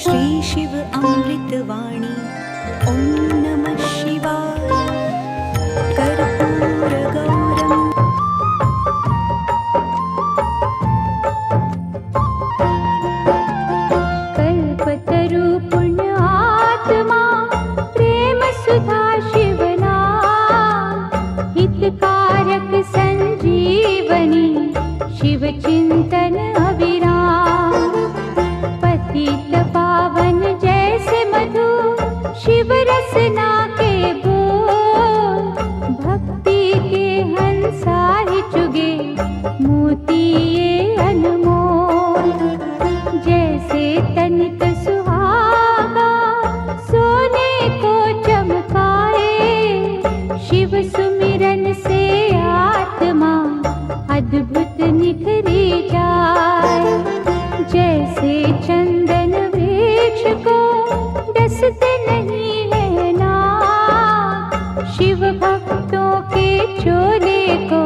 श्री शिव अमृतवाणी। ओम नमः शिवाय। कर्पूर गौरम। कल्पतरु पुण्य आत्मा प्रेम सुधा शिवना हितकारक संजीवनी शिव चिंतन अविराम। पतित पावन जैसे मधु शिव रसना के बोल। भक्ति के हंसा ही चुगे मोती ये अनमोल। जैसे तनिक सुहागा सोने को चमकाए। शिव सुमिरन से आत्मा अद्भुत निखरी जाए। जैसे चंदन वृक्ष को डसते नहीं है ना। शिव भक्तों के चोले को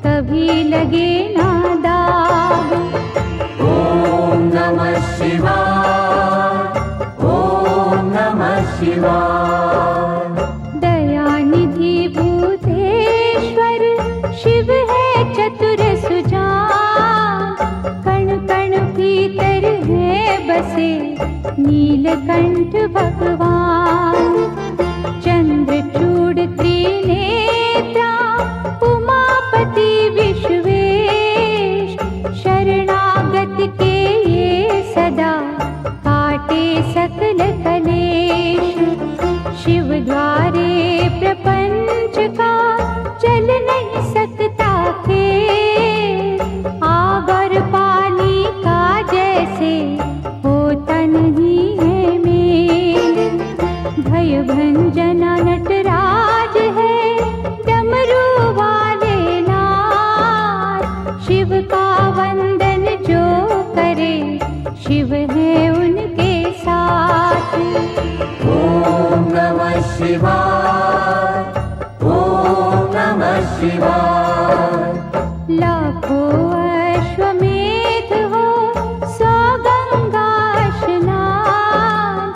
कभी लगे ना दाग। ओम नमः शिवाय। ओम नमः शिवाय। दयानिधि भूतेश्वर शिव है चतुर सुजान। कण कण भीतर है बसे नीलकंठ भगवान। चंद्रचूड़ त्रिनेत्रा उमापति विश्वेश। शरणागत के ये सदा काटे सकल कलेश। शिव द्वारे प्रपंच का चल नहीं सकता खेल। आग और पानी का जैसे होता नहीं है मेल। भय भंजना नटराज है डमरू वाले नाथ। शिव का वंदन जो करे शिव है उनके साथ। ओम नमः शिवाय। ओम नमः शिवाय। लाखों अश्वमेध हो 100 गंगा स्नान।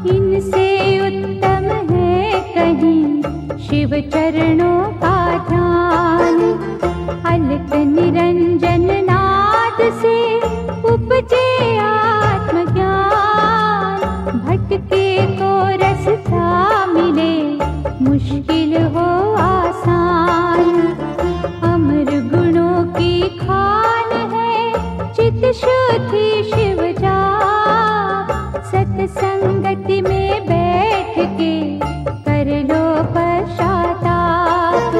इनसे उत्तम है कहीं शिव चरणों का ध्यान। अलक निरंजन नाद से उपजे आत्मज्ञान। भटके को रास्ता मिले मुश्किल हो आसान। अमर गुणों की खान है चित शुद्धि शिव जा। सत्संगति में बैठ के कर लो पश्चाताप।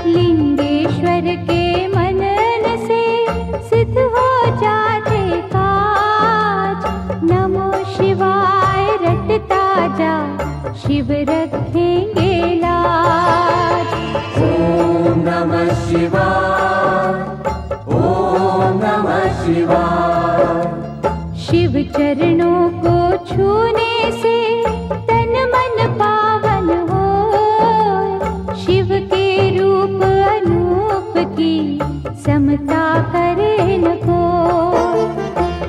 लिंगेश्वर के मनन से सिद्ध हो जाते काज। नमो शिवाय रटता जा शिव रखेंगे लाज। ओम नमः शिवाय। ओम नमः शिवाय। शिव चरणों को छूने से तन मन पावन हो। शिव के रूप अनूप की समता करे न को।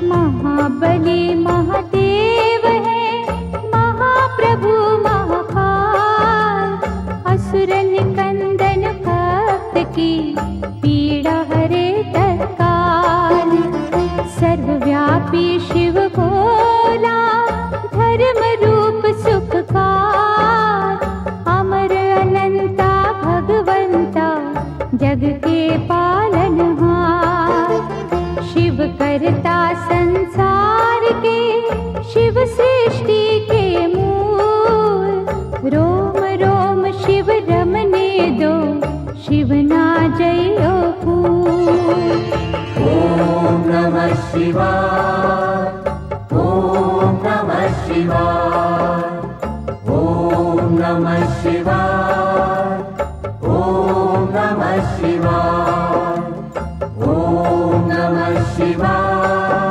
महाबली महादेव है महाप्रभु महाकाल। असुर निकंदन भक्त की पीड़ा हरे तत्काल। सर्वव्यापी शिव भोला धर्म रूप सुखकार। अमर अनंता भगवंता जग के पालनहार। शिव करता संसार के शिव सृष्टि के मूल। रोम रोम शिव रमने दो शिव ना जयो फूल। ओम नमः शिवाय। ओम नमः शिवाय। ओम नमः शिवाय। ओम नमः शिवाय। ओम नमः शिवाय।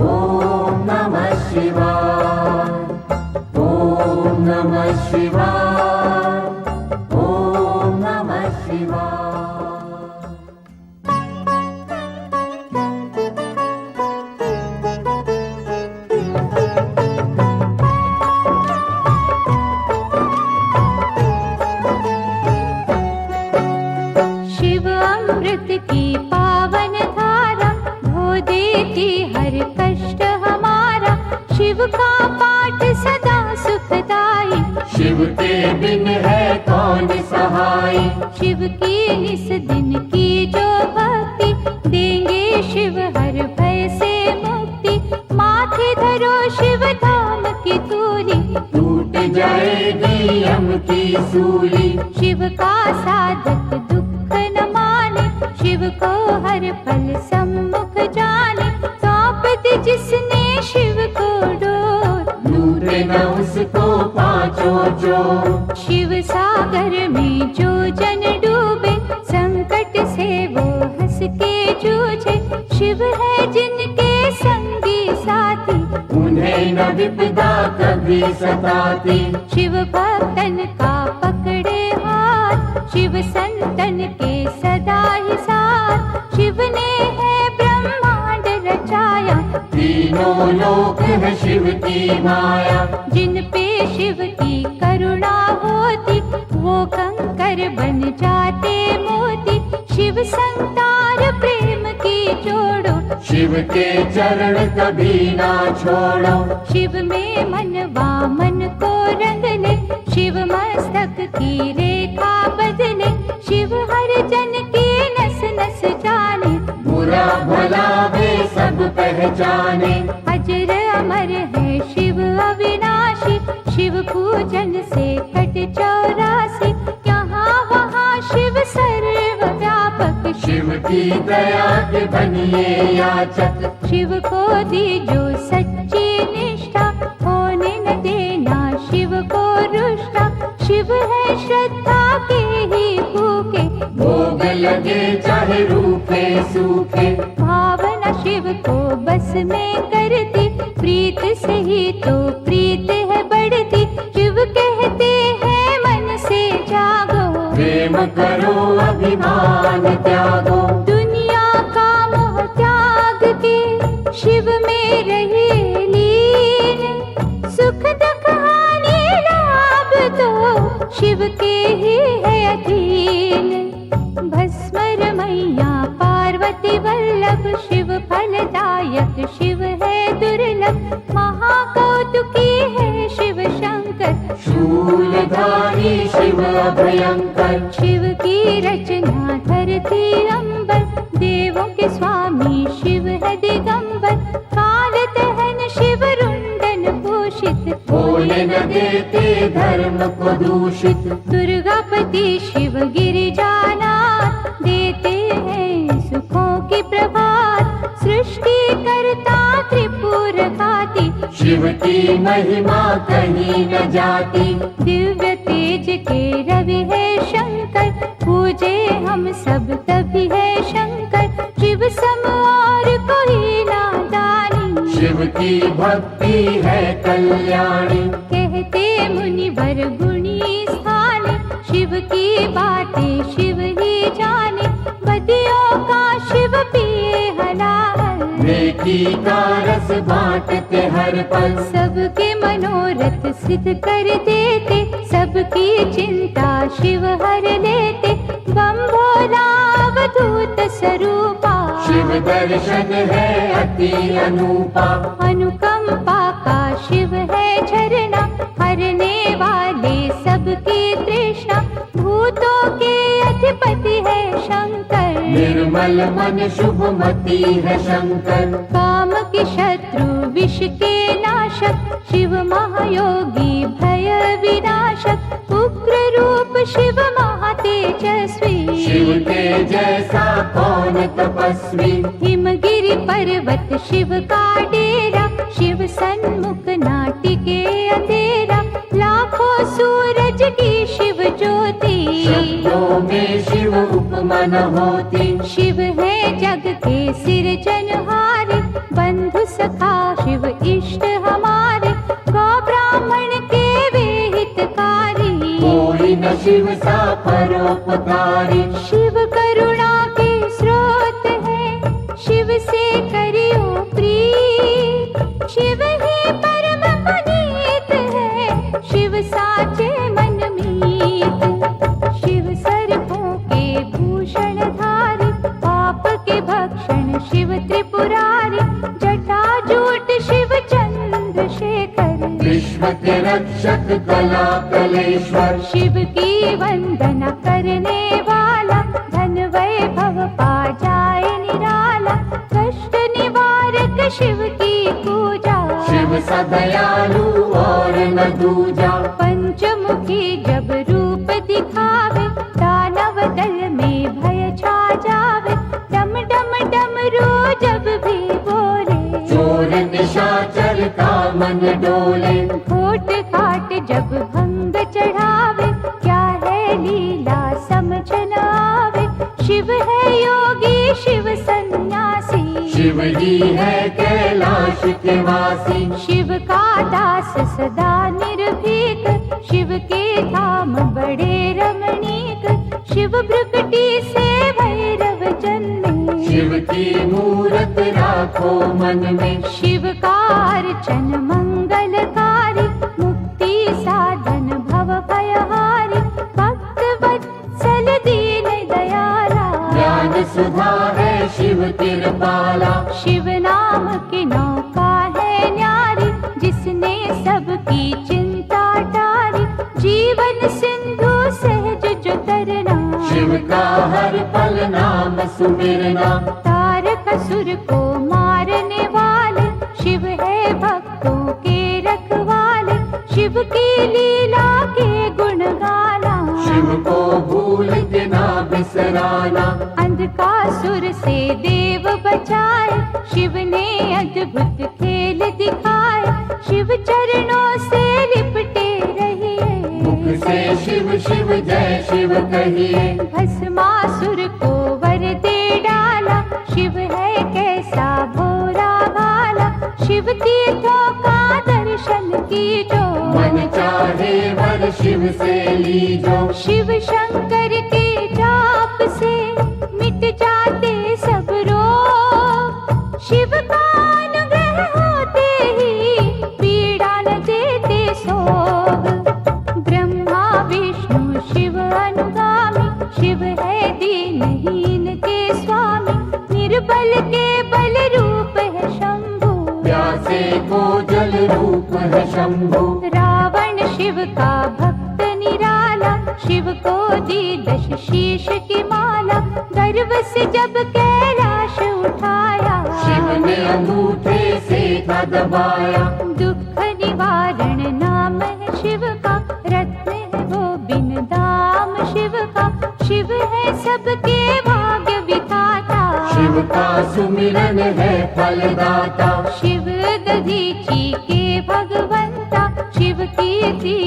ओम नमः शिवाय। ओम नमः शिवाय। ओम नमः शिवाय। सुखदाई। शिव के बिन है कौन सहाय। शिव की निस दिन की जो भक्ति, देंगे शिव हर भय से मुक्ति। माथे धरो शिव धाम की तूली, टूट जाएगी यम की सूली। शिव का साधक दुख न माने, शिव को हर पल सम्मुख जाने। सौंप दी जिसने शिव को डोर, लूटे न उसको पांचों चोर। शिव सागर में जो जन डूबे, संकट से वो हंस के जूझे। शिव है जिनके संगी साथी, उन्हें न विपदा कभी सताती। शिव भक्तन का पकड़े हाथ, शिव संतन के सदा ही साथ। शिव ने है ब्रह्मांड रचाया, तीनों लोक है शिव की माया। जिन पे शिव की करुणा होती, वो कंकर बन जाते मोती। शिव संतार प्रेम की जोड़ो, शिव के चरण कभी ना छोड़ो। शिव में मन वामन को रंग ले, शिव मस्तक की रेखा बदले। शिव हर जन की नस नस जाने, बुरा भला वे सब पहचाने। अजर अमर है शिव अविनाशी, शिव पूजन से कट 84। यहाँ वहाँ शिव सर्वव्यापक, शिव की दया के बनिए याचक। शिव को दी जो सच्ची निष्ठा, होने न देना शिव को रुष्टा। शिव है श्रद्धा के ही भूखे, भोग लगे चाहे रूखे सूखे। भावना शिव को बस में करती, प्रीत से ही तो प्रीत है बढ़ती। शिव कहते हैं मन से जागो, प्रेम करो अभिमान त्यागो। दुनिया का मोह त्याग के शिव में रहे लीन। सुख दुख हानि लाभ तो शिव के ही है अधीन। भस्मर मैया पार्वती वल्लभ, शिव फलदायक शिव है दुर्लभ। महाकौतुकी है शिव शंकर, शूलधारी शिव अभयंकर। शिव की रचना धरती अंबर, देवों के स्वामी शिव है दिगंबर। काल दहन शिव रुंडन भूषित, होने न देते धर्म को दूषित। दुर्गापति शिव गिरिजानाथ, देते हैं सुखों की प्रभात। सृष्टि करता त्रिपुर घाती, शिव की महिमा कहीं न जाती। दिव्य तेज के रवि है शंकर, पूजे हम सब तभी है शंकर। शिव सम और कोई नादानी, शिव की भक्ति है कल्याणी। कहते मुनिवर गुणी स्थाने, शिव की बातें शिव ही जाने। बदियों का शिव पिए हलाहल, नेकी का रस बांटते हर पल। सबके मनोरथ सिद्ध कर देते, सबकी चिंता शिव हर लेते। बम भोला अवधूत स्वरूपा, शिव दर्शन है अति अनूपा। अनुकंपा का शिव है झरना, हरने वाले सबकी तृष्णा। भूतों के अधिपति है शंकर, निर्मल मन शुभमती है शंकर। काम के शत्रु विष के नाशक, शिव महायोगी भय विनाशक। उग्र रूप शिव महातेजस्वी, शिव के जैसा कौन तपस्वी। हिमगिरि पर्वत शिव का डेरा, शिव सन्मुख नाटिके अंधेरा। लाखों सूरज की शिव ज्योति, शब्दों में शिव उपमा न होती। शिव है जग के सिरजनहारे, बंधु सखा शिव इष्ट हमारे। गौ ब्राह्मण के वे हितकारी, कोई न शिव सा परोपकारी। शिव करुणा के स्रोत है, शिव से करियो प्रीत। शिव ही परम पुनीत है, शिव साचे मन मीत। शिव सर्पों के भूषण धारी, पाप के भक्षण शिव त्रिपुरारी। जटा जूट शिव चंद्रशेखर, विश्व के रक्षक कला कलेश्वर, शिव की वंदना करने वाला धन वैभव पा जाए निराला। कष्ट निवारक शिव की पूजा, शिव सदयालु और न दूजा। पंचमुखी जब रूप दिखावे, दानव दल में भय छा जावे। डम डम डमरू जब भी बोले, चोर निशाचर का मन डोले। घोट घाट जब भंग चढ़ावे, क्या है लीला समझ न आवे। शिव है योगी शिव सन्यासी, शिव जी है कैलाश के वासी। शिव का दास सदा निर्भीक, शिव के धाम बड़े रमणीक। शिव भ्रुकुटी से भैरव जन्मे, शिव की मूरत राखो मन में। शिव का अर्चन मंगलकारी, मुक्ति साधन भव भयहारी। भक्त वत्सल दीन दयाला, ज्ञान सुधा है शिव कृपाला। शिव नाम की नौका है न्यारी, जिसने सबकी चिंता टारी। जीवन सिंधु सहज जो तरना, शिव का हर पल नाम सुमिरना। तारक असुर को मारने वाले, शिव है भक्तों के रखवाले। शिव की लीला के गुण गाना, शिव को भूल के ना बिसराना। अंधकासुर से देव बचाए, शिव ने अद्भुत खेल दिखाए। शिव चरणों से लिपटे रहिए, मुख से शिव शिव जय शिव कहिए। भस्मासुर को वर दे डाला, शिव है कैसा भोरा भाला। शिव तीर्थों का दर्शन कीजो, मन चाहे वर शिव से लीजो। शिव शंकर के जाप से मिट जाते सब रोग। शिव का अनुग्रह होते ही पीड़ा न देते सोग। ब्रह्मा विष्णु शिव अनुगामी, शिव है दीनहीन के स्वामी। निर्बल के बल रूप है शंभु, प्यासे को जल रूप है शंभु। रावण शिव का भक्त निराला, शिव को दी 10 शीश की माला। गर्व से जब कैलाश उठाया, शिव ने अंगूठे से था दबाया। दुख निवारण नाम है शिव का, रत्न है वो बिन दाम शिव का। शिव है सबके भाग्य विधाता, शिव का सुमिरन है फलदाता। शिव दधीची के भगवंता, शिव कीर्ति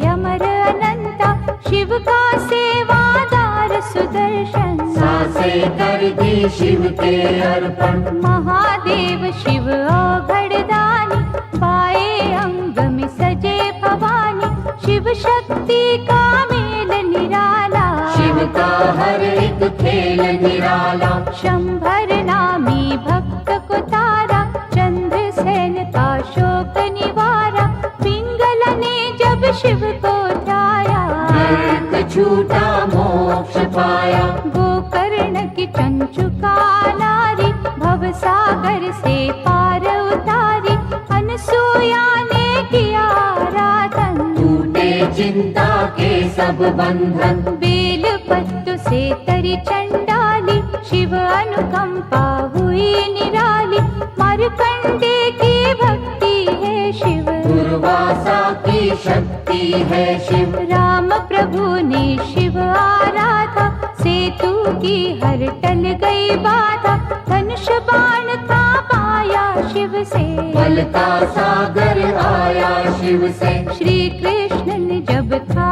अमर अनंता। शिव का सेवादार सुदर्शन, सांसे कर दी शिव के अर्पण। महादेव शिव औघड़दानी, पाए अंग में सजे भवानी। शिव शक्ति का मेल निराला, शिव का हर एक खेल निराला। शंभर नामी भक्त को तारा, चंद्रसेन का शोक निवारा। पिंगला ने जब शिव को ध्याया, नरक छूटा मोक्ष पाया। गोकर्ण की चंचुका नारी, भव सागर से पार उतारी। अनसुया ने किया आराधन, टूटे चिंता के सब बंधन। बेल पत्तु से तरी चंडाली, शिव अनुकंपा हुई निराली। मार्कंडे की भक्ति है शिव, दुर्वासा की शक्ति है शिव। राम प्रभु ने शिव आराधा, सेतु की हर टल गई बाधा। धनुष बाण का पाया शिव से, बल का सागर आया शिव से। श्री कृष्ण ने जब था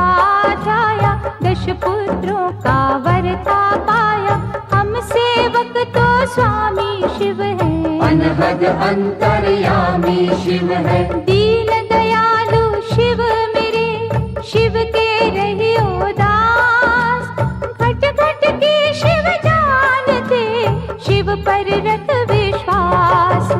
जाया, 10 पुत्रों का वर था पाया। हम सेवक तो स्वामी शिव है, अनहद अंतर्यामी शिव है। दीन दयालु शिव मेरे, शिव के रहियो दास। घट घट के शिव जानते, शिव पर रख विश्वास।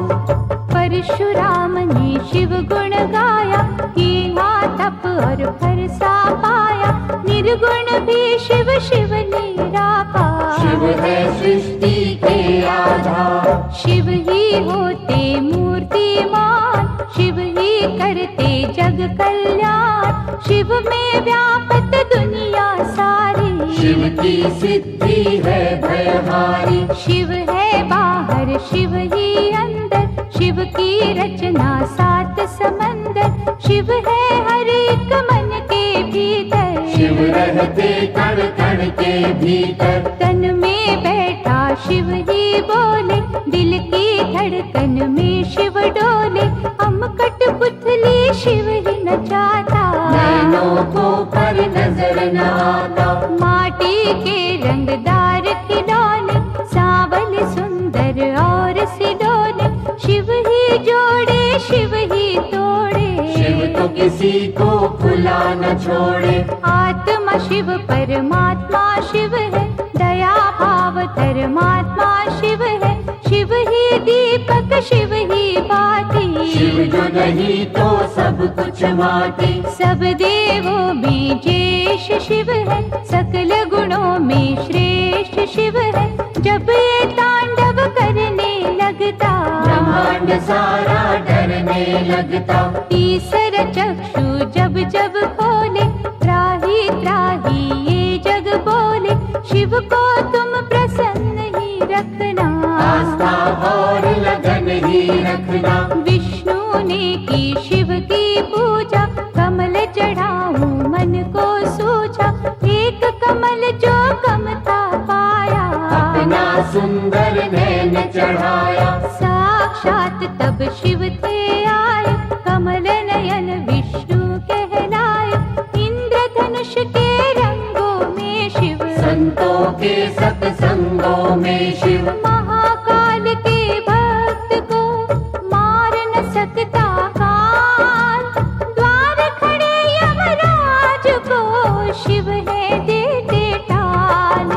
परशुराम ने शिव गुण गाया, कीना तप और फरसा पाया। निर्गुण भी शिव शिव निराकार, शिव है सृष्टि के आधार। शिव ही होते मूर्तिमान, शिव ही करते जग कल्याण, शिव में व्यापत दुनिया सारी। शिव की सिद्धि है भयहारी, शिव है बाहर शिव ही अंदर, शिव की रचना सात समंदर, शिव है हर एक मन के भीतर। शिव रहते कण कण के भीतर, तन में बैठा शिव ही बोले, दिल की धड़कन में शिव डोले, हम कठपुतली शिव ही नचाता। नैनों को पर नजर न आता, माटी के रंगदार खिलौने, सांवल सुंदर और सिडोले, शिव ही जोड़े शिव ही तोड़े। शिव तो किसी को खुला न छोड़े, आत्मा शिव परमात्मा शिव है, दया भाव धर्मात्मा शिव है, शिव ही दीपक शिव ही बाती। शिव जो नहीं तो सब कुछ माटी, सब देवों में ज्येष्ठ शिव है, सकल गुणों में श्रेष्ठ शिव है, जब ये तांडव करने लगता, ब्रह्मांड सारा डरने लगता। तीसरा चक्षु जब जब खोले, त्राही त्राही ये जग बोले, शिव को तुम प्रसन्न ही रखना, आस्था और लगन ही रखना। विष्णु ने की शिव की पूजा, कमल चढ़ाऊं मन को सूझा, एक कमल जो कम था पाया, अपना सुंदर नैन चढ़ाया। साक्षात तब शिव थे आए, कमल नयन विष्णु कहलाए, इंद्रधनुष के रंगों में शिव, संतों के सत्संगों में शिव, महाकाल के भक्त को मार न सकता काल, द्वार खड़े यमराज को शिव है देते टाल।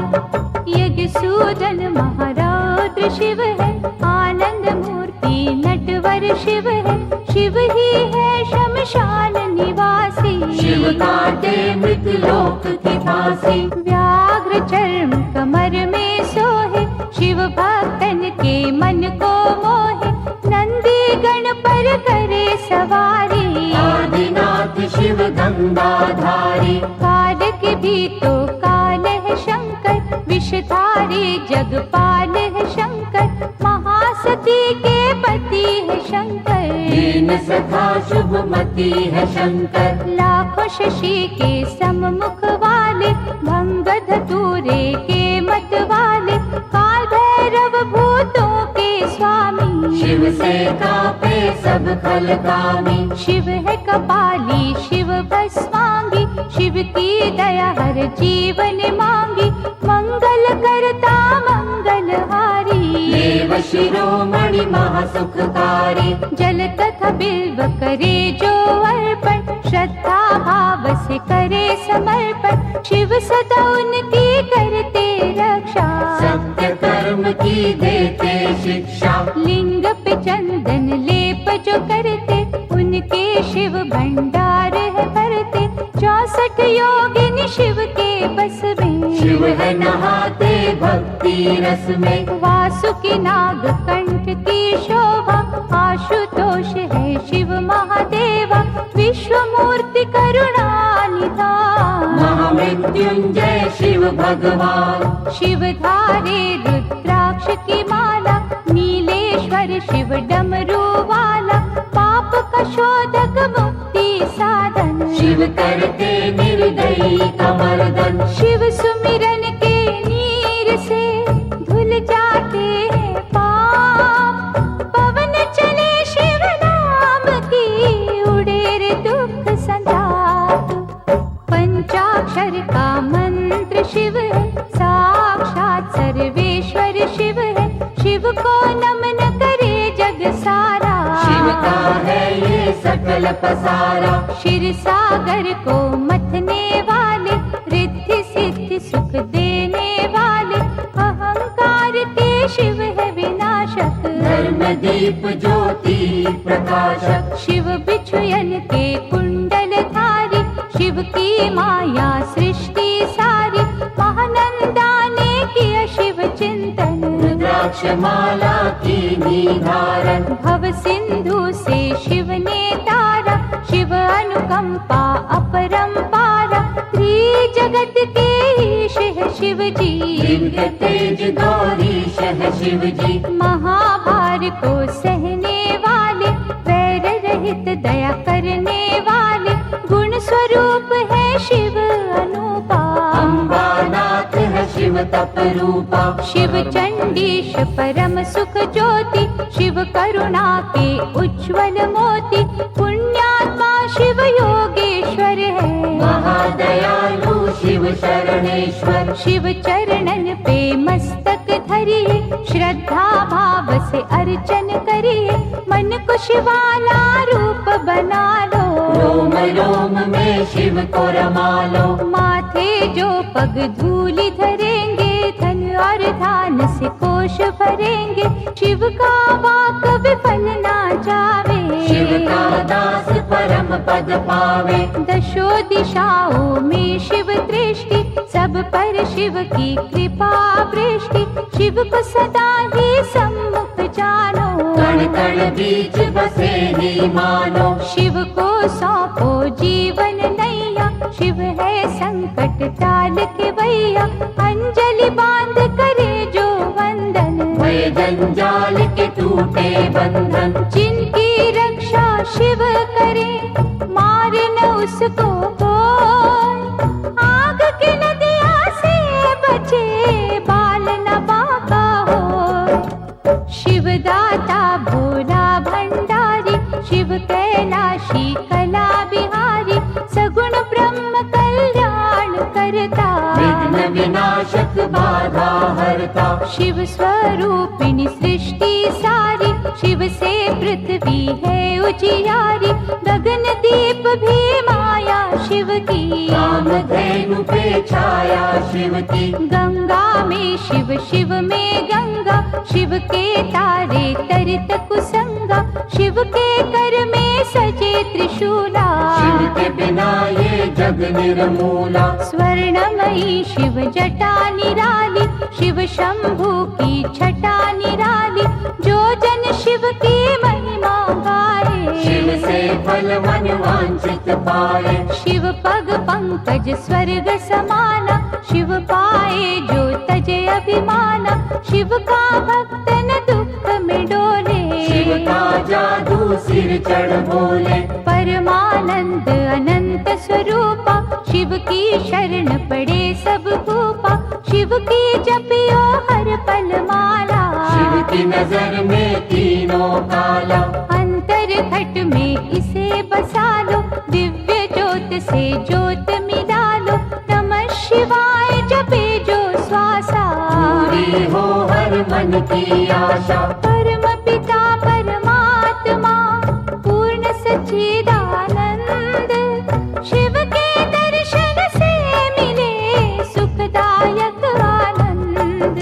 यज्ञ सूदन महारौद्र शिव है, आनंद मूर्ति नटवर शिव है, शिव ही है शमशान निवासी, शिव काटे मृतलोक की फांसी। व्याघ्र चर्म कमर में सोहे, शिव भक्तन के मन को मोहे, नंदी गण पर करे सवारी, आदिनाथ शिव गंगाधारी। काल के भी तो काल है शंकर, विषधारी जगपाल है शंकर, महासती के पति है शंकर, दीन सखा शुभमती है शंकर। लाखों शशि के सम्मुख वाले, भंग धतूरे के मत वाले, काल भैरव भूतों के स्वामी, शिव से कापे सब खलकामी। शिव है कपाली शिव भस्मांगी, शिव की दया हर जीवन मांगी, मंगल करता मंगलहारी, देव शिरोमणि महासुखकारी। जल तथा बिल्व करे जो अर्पण, श्रद्धा भाव से करे समर्पण, शिव सदा उनकी करते रक्षा, सत्य कर्म की देते शिक्षा। लिंग पे चंदन लेप जो करते, उनके शिव भंडार है भरते, 64 योगिनी शिव के बस में, शिव है नहाते भक्ति रस में। वासुकी नाग कंठ की शोभा, आशुतोष है शिव महादेवा, विश्व मूर्ति करुणा निधान, महामृत्युंजय शिव भगवान। शिव धारे रुद्राक्ष की माला, नीलेश्वर शिव डमरू वाला, पाप का शोधक मुक्ति साधन, शिव करते निर्दयी का मर्दन। शिव सुमिरन के नीर से धुल जाते हैं पाप, पवन चले शिव नाम की, उड़े रे दुख संताप, पंचाक्षर का मंत्र शिव है, साक्षात सर्वेश्वर शिव है, शिव को नमन करे जग सारा, शिव का है ये सकल पसारा। क्षीर सागर को मथने वाले, रिद्धि सिद्धि सुख देने वाले, अहंकार के शिव है विनाशक, धर्म दीप ज्योति प्रकाशक। शिव बिछुयन के कुंडल धारी, शिव की माया सृष्टि सारी, महानंदा ने किया शिव चिंतन, रुद्राक्ष माला की निधारण। भव सिंधु से शिव ने तारा, शिव अनुकंपा अपरंपारा, त्रिजगत के ईश है शिव जी। दिव्य तेज गौरीश है शिव जी। महाभार को सहने वाले, वैर रहित दया करने वाले, गुण स्वरूप है शिव अनुपा। अम्बानाथ है शिव तप रूपा। शिव चंडीश परम सुख ज्योति, शिव करुणा के उज्ज्वल मोती, पुण्यात्मा शिव योगेश्वर है। महादयालु शिव शरणेश्वर। शिव चरणन पे मस्तक धरिए, श्रद्धा भाव से अर्चन करिए, मन को शिवाला रूप बना लो। रोम रोम में शिव को रमा लो। माथे जो पग धूलि धरेंगे, धन और धान से कोश भरेंगे, शिव का वाक विफल ना जावे। शिव का दास परम पद पावे। दशो दिशाओं में शिव दृष्टि, सब पर शिव की कृपा वृष्टि, शिव को सदा ही सम्मुख जानो। कण कण बीच बसे ही मानो। शिव को सौंपो जीवन नैया, शिव है संकट टाल के भैया, अंजलि बांध करे जो वंदन। भय जंजाल के टूटे बंधन। जिनकी रक्षा शिव करे, मारे न उसको कोई, आग की नदिया से बचे, बाल न बाका हो। शिव दाता भोला भंडारी, शिव कैलाशी कला बिहारी, सगुण ब्रह्म कल्याण करता, विघ्न विनाशक बाधा हरता। शिव स्वरूपिणी सृष्टि सारी, शिव से पृथ्वी है उजियारी, गगन दीप भी माया शिव की। कामधेनु पे छाया शिव की। गंगा में शिव, शिव में गंगा, शिव के तारे तरित कुसंगा, शिव के कर में सजे त्रिशूला। शिव के बिना ये जग निर्मूला। स्वर्णमयी शिव जटा निराली, शिव शंभु की छटा निराली, जो जन शिव की महिमा गाए, शिव से फल मन वांछित पाए। शिव पग पंकज स्वर्ग समाना, शिव पाए जो तजे अभिमाना, शिव का भक्त न दुख में डोले। शिव का जादू सिर चढ़ बोले। परमानंद अनंत स्वरूपा, शिव की शरण पड़े सब भूपा, शिव की जपियो हर पल माला। शिव की नजर में तीनों काला। अंतर घट में इसे बसा लो, दिव्य ज्योत से ज्योत मिला लो, नमः शिवाय जपे जो श्वासा। पूरी हो हर मन की आशा। परम पिता परमात्मा पूर्ण सच्चिदानंद, शिव के दर्शन से मिले सुखदायक आनंद।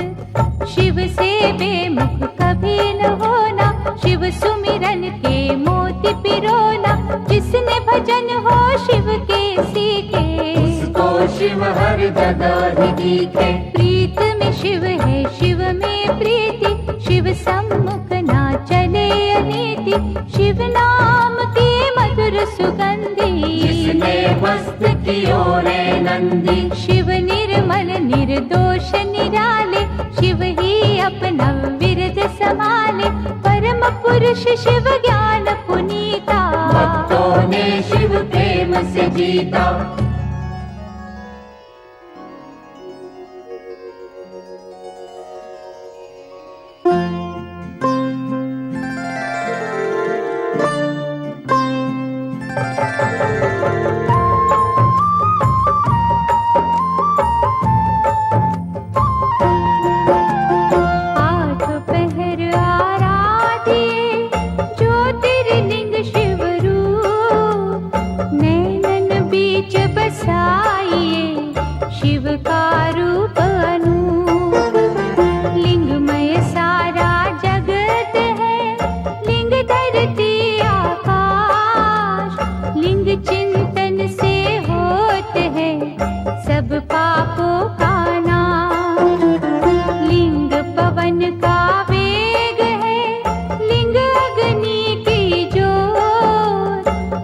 शिव से बेमुख कभी न होना, शिव सुमिरन के मोती पिरोना, जिसने भजन हो शिव के सीखे, उसको शिव हर जगह ही दिखे। प्रीत में शिव है शिव में प्रीति, शिव सम्मुख ना चले अनीति, शिव नाम की मधुर सुगंधी। जिसने मस्त कियो रे नंदी। शिव निर्मल निर्दोष निराले, शिव ही अपना विरद संभाले, परम पुरुष शिव ज्ञान पुनीता। भक्तों ने शिव प्रेम से जीता।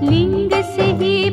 लिंग से ही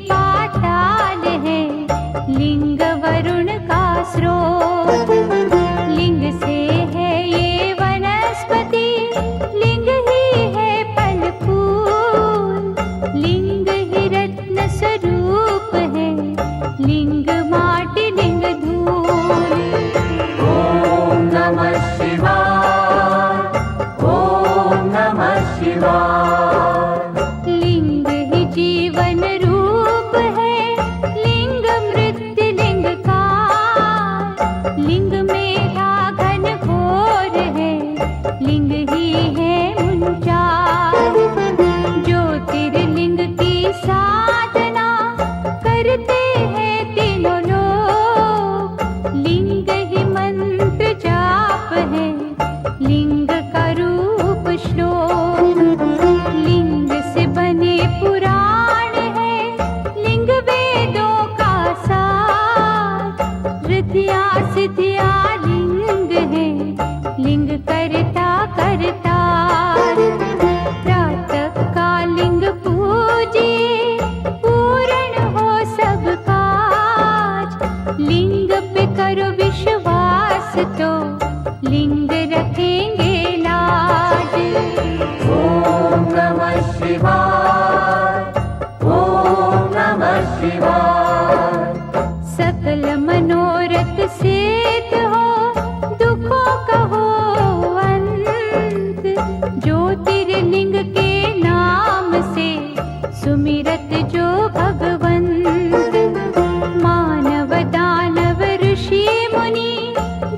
पास तो लिंग रखेंगे लाज। ओम नमः शिवाय, ओम नमः शिवाय। सकल मनोरथ सिद्ध हो, दुखों का हो अंत। ज्योतिर्लिंग के नाम से सुमिरत जो भगवंत। मानव दानव ऋषि मुनि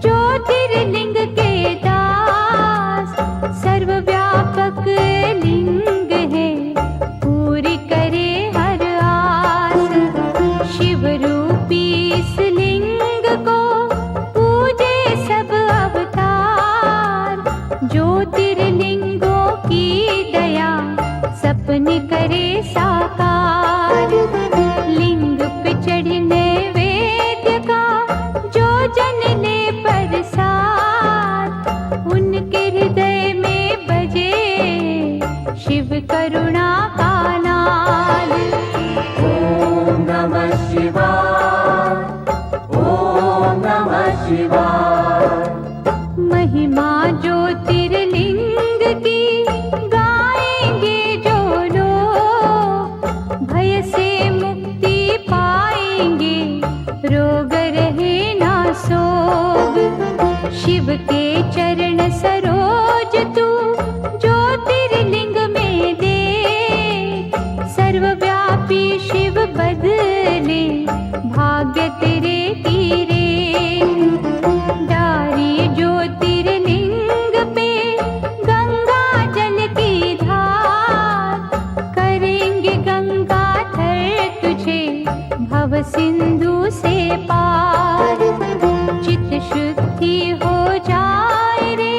ज्योतिर्लिंग के दास। सर्वव्यापक लिंग है, पूरी करे हर आस। शिव रूपी इस लिंग को पूजे सब अवतार। ज्योतिर्लिंगों की दया सपने करे साकार। लिंग पे चढ़ने वेद्य का जो जन ले प्रसाद। उनके हृदय में बजे शिव करुणा का नाद। ओम नमः शिवाय, ओम नमः शिवाय। महिमा ज्योतिर्लिंग की गाएंगे जो लोग। भय से मुक्ति पाएंगे, रोग रहे ना सोग। शिव के चरण सरोज तू ज्योतिर्लिंग में दे। सर्वव्यापी शिव बदले भाग्य तेरे तीरे। डारी ज्योतिर्लिंग पे गंगा जल की धार। करेंगे गंगाधर तुझे भव सिंधु से पार। चित शुद्धि हो जाए रे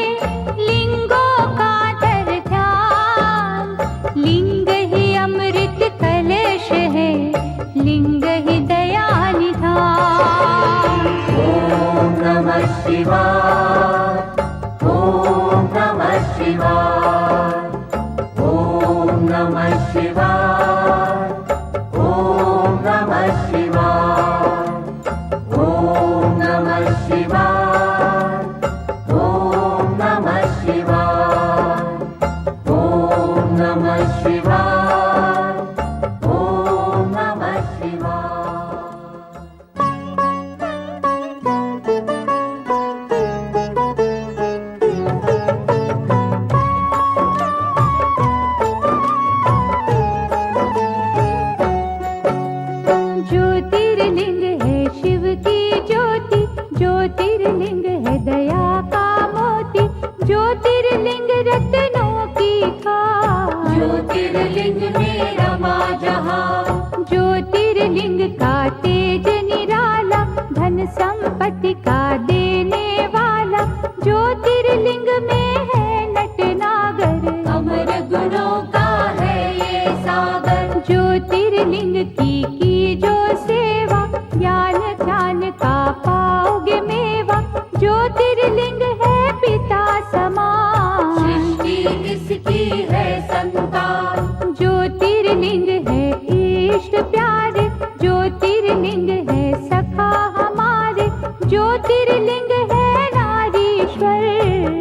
लिंगों का धर ध्यान। लिंग ही अमृत कलश है, लिंग ही दया निधान। ओम नमः शिवाय, ओम नमः शिवाय। ओम नमः शिवाय, ओम नमः शिवाय। ओम नमः शिवाय, ओम नमः शिवाय। ओम नमः शिवाय, ओम नमः शिवाय। ज्योतिर्लिंग है शिव की ज्योति। ज्योतिर्लिंग है दया का मोती। ज्योतिर्लिंग रत्नों की खान। ज्योतिर्लिंग में रमा जहां। ज्योतिर्लिंग का तेज निराला, धन संपत्ति का देने वाला। ज्योतिर्लिंग में है नटनागर, अमर गुणों का है ये सागर। ज्योतिर्लिंग की जो सेवा, ज्ञान ध्यान का पाओगे मेवा। ज्योतिर्लिंग है पिता समान, सृष्टि इसकी है संतान। ज्योतिर्लिंग है इष्ट प्यारे। ज्योतिर्लिंग है सखा हमारे। ज्योतिर्लिंग है नारीश्वर।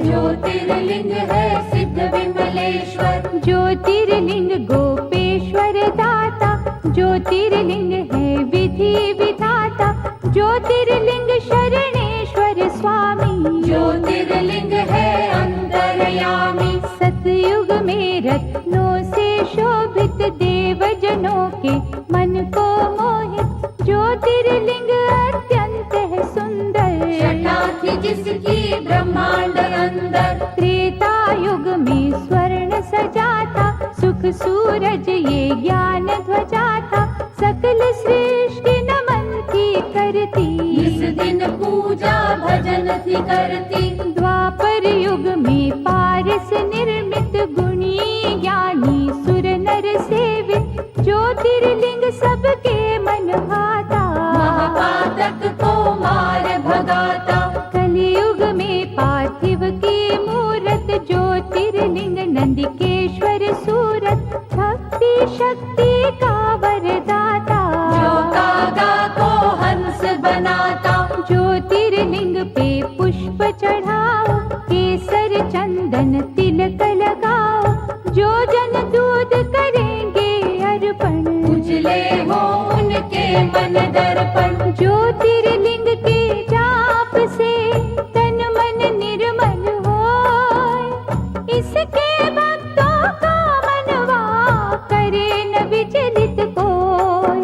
ज्योतिर्लिंग है सिद्ध विमलेश्वर। ज्योतिर्लिंग गोपेश्वर दाता। ज्योतिर्लिंग है विधि विधाता। ज्योतिर्लिंग शरणेश्वर स्वामी। ज्योतिर्लिंग है अंतर्यामी। सतयुग में रत्नों से शोभित, देवजनों के मन को मोहित। ज्योतिर्लिंग अत्यंत है सुंदर, छटा थी जिसकी ब्रह्मांड अंदर। त्रेता युग में स्वर्ण सजा था, सुख सूरज ये ज्ञान ध्वजा था। सकल सृष्टि नमन थी करती, इस दिन पूजा भजन थी करती। द्वापर युग में पारस निर्मित, गुणी ज्ञानी सुर नर सेवित। ज्योतिर्लिंग सबके मन भाता, महापातक को मार भगाता। कलियुग में पार्थिव की मूरत, ज्योतिर्लिंग नंदिकेश्वर सूरत। भक्ति शक्ति का वरदाता, जो कागा को हंस बनाता। ज्योतिर्लिंग पे पुष्प जीवन दर्पण। ज्योतिर्लिंग के जाप से तन मन निर्मल होय, इसके भक्तों का मनवा करे न विचलित कोय।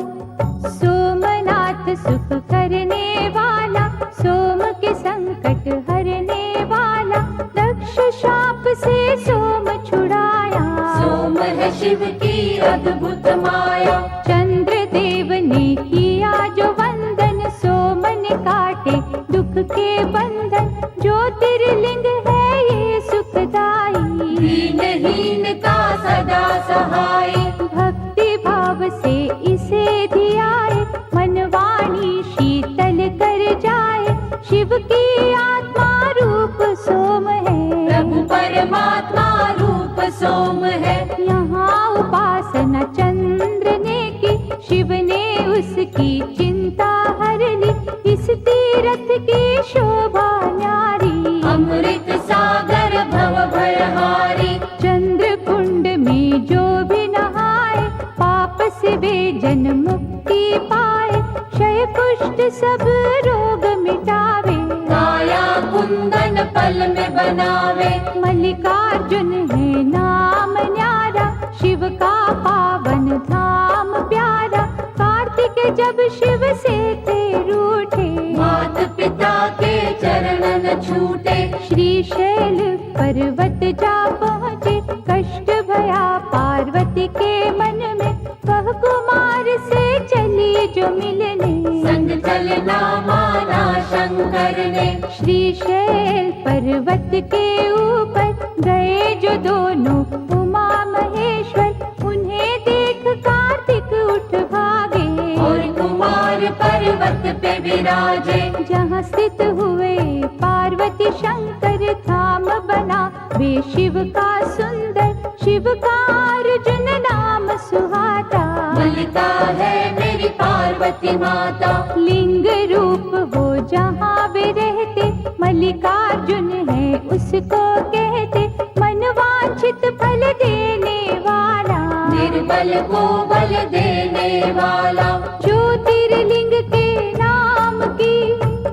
सोमनाथ सुख करने वाला, सोम के संकट हरने वाला, दक्ष शाप से सोम छुड़ाया। सोम है शिव की अद्भुत माया। चंद्र देव ने किया जो वंदन, सोम ने काटे दुख के बंधन। ज्योतिर्लिंग है ये सुखदाई, दीनहीन का सदा सहाय। भक्ति भाव से इसे धियाए, मन वाणी शीतल कर जाए। शिव की आत्मा रूप सोम है, प्रभु परमात्मा रूप सोम है। यहाँ उपासना चंद्र ने की, शिव ने उसकी चिंता हर ली। इस तीरथ की शोभा न्यारी, अमृत सागर भव भयहारी। चंद्र कुंड में जो भी नहाए, पाप से वे जन मुक्ति पाए। क्षय कुष्ठ सब रोग मिटावे, काया कुंदन पल में बनावे। मल्लिकार्जुन है नाम न्यारा, शिव का पावन धाम प्यारा। कार्तिक जब शिव से थे रूठे, मात पिता के चरणन छूटे। श्रीशैल पर्वत जा पहुँचे, कष्ट भया पार्वती के मन में। वह कुमार से चली जो मिलने, संग चलना माना शंकर ने। श्रीशैल पर्वत के ऊपर गए जो दोनों उमा महेश्वर। उन्हें देख कार्तिक उठ भागे, और कुमार पर्वत पे विराजे। जहाँ स्थित हुए पार्वती शंकर, धाम बना वे शिव का सुंदर। शिव का अर्जुन नाम सुहाता, मलिका है मेरी पार्वती माता। लिंग रूप हो जहाँ वे रहते, मल्लिकार्जुन है उसको कहते। मनवांछित फल देने वाला, निर्बल को बल देने वाला। ज्योतिर्लिंग के नाम की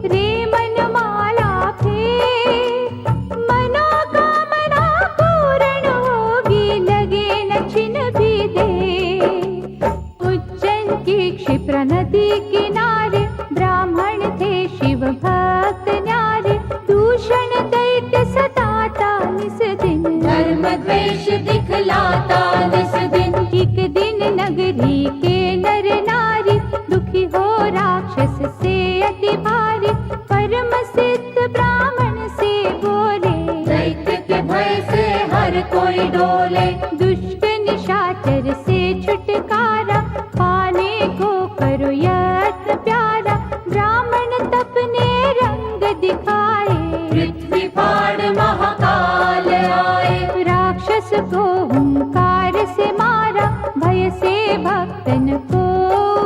रे मनमाला फेर, मनोकामना पूर्ण होगी, लगे न छिन भी दे। उज्जैन की क्षिप्रा नदी किनारे, ब्राह्मण थे शिव भक्त न्यारे। दूषण दैत्य सताता निस दिन, धर्म द्वेष दिखलाता निस दिन। एक दिन नगरी के नर नारी, दुखी हो राक्षस से अति भारी। परम सिद्ध ब्राह्मण से बोले, दैत्य के भय से हर कोई डोले। दुष्ट निशाचर से छुटकारा, पाने को करो यत्न प्यारा। ब्राह्मण तपने रंग दिखाए, पृथ्वी फाड़ महाकाल आए। राक्षस को हुंकार से मारा, भय से भक्तन को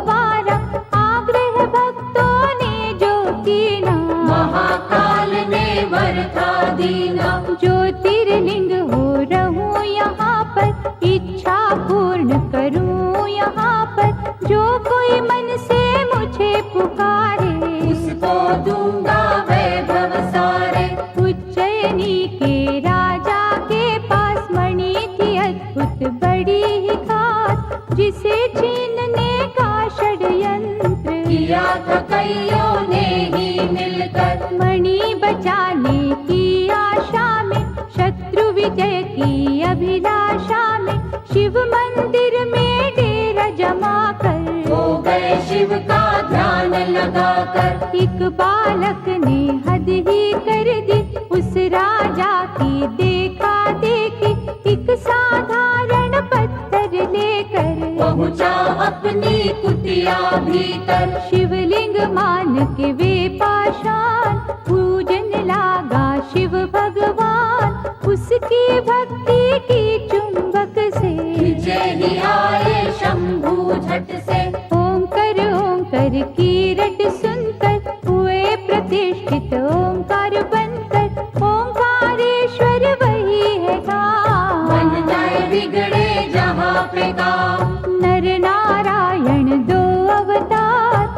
वारा। आग्रह भक्तों ने जो कीना, महाकाल ने वर था दीना। ज्योतिर्लिंग हो रहूं यहाँ पर, इच्छा पूर्ण करूं यहाँ पर। जो कोई मन से मुझे पुकारे, उसको दूंगा वैभव सारे। उज्जैनी के राजा के पास मणि थी अद्भुत बड़ी ही खास, जिसे छीनने का षड्यंत्र किया था कईयों ने ही मिलकर। मणि बचाने की आशा में, शत्रु विजय की अभिलाषा में। शिव मंदिर में डेरा जमा कर, हो गए शिव का ध्यान लगाकर। एक बालक ने हद ही कर दी, उस राजा की देखा देखी। एक साधारण पत्थर लेकर पहुंचा अपनी कुटिया भीतर। शिवलिंग मान के वे पाषाण, पूजन लागा शिव भगवान। उसकी भक्ति की चुंबक से, विजय ही आए शंभू झट से। ओंकार ओंकार की रट सुनकर, हुए प्रतिष्ठित ओंकार बनकर। ओंकारेश्वर वही है काम, बन जाए बिगड़े जहाँ पे काम। नर नारायण दो अवतार,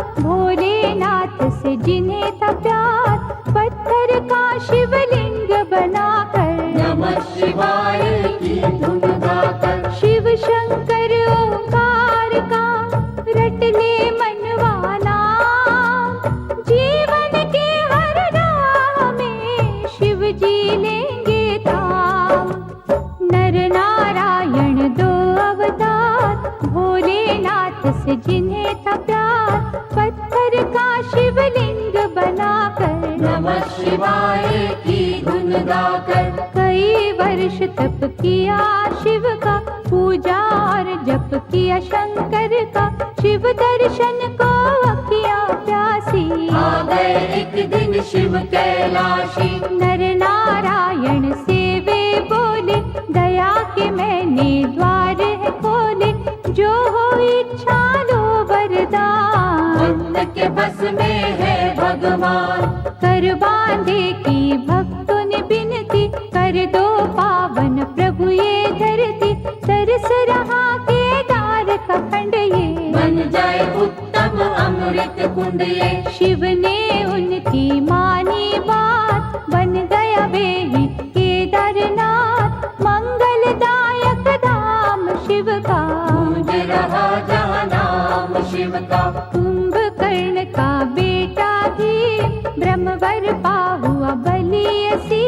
ले मनवाना, जीवन के हर राह में शिव जी लेंगे थाम। नर नारायण दो अवतार, भोलेनाथ से जिन्हें था प्यार, पत्थर का शिवलिंग बनाकर नमः शिवाय की धुन गाकर कई वर्ष तप किया शिव का, पूजा और जप किया शंकर का, शिव दर्शन को अखियां प्यासी। आ गए एक दिन शिव कैलाशी। नर नारायण से वे बोले, दया के मैंने द्वार है खोले, जो हो इच्छा लो वरदान। भक्त के बस में है भगवान, कर बांधे की भक्तों ने बिनती, कर दो पावन प्रभु ये धरती, तरस रहा केदार का खंड ये, बन जाए उत्तम अमृत कुंड ये। शिव ने उनकी मानी बात, बन गया वे ही केदारनाथ, मंगलदायक धाम शिव का, गूंज रहा जहाँ नाम शिव का। कुंभकर्ण का बेटा भी ब्रह्मवर पा हुआ बलियसी,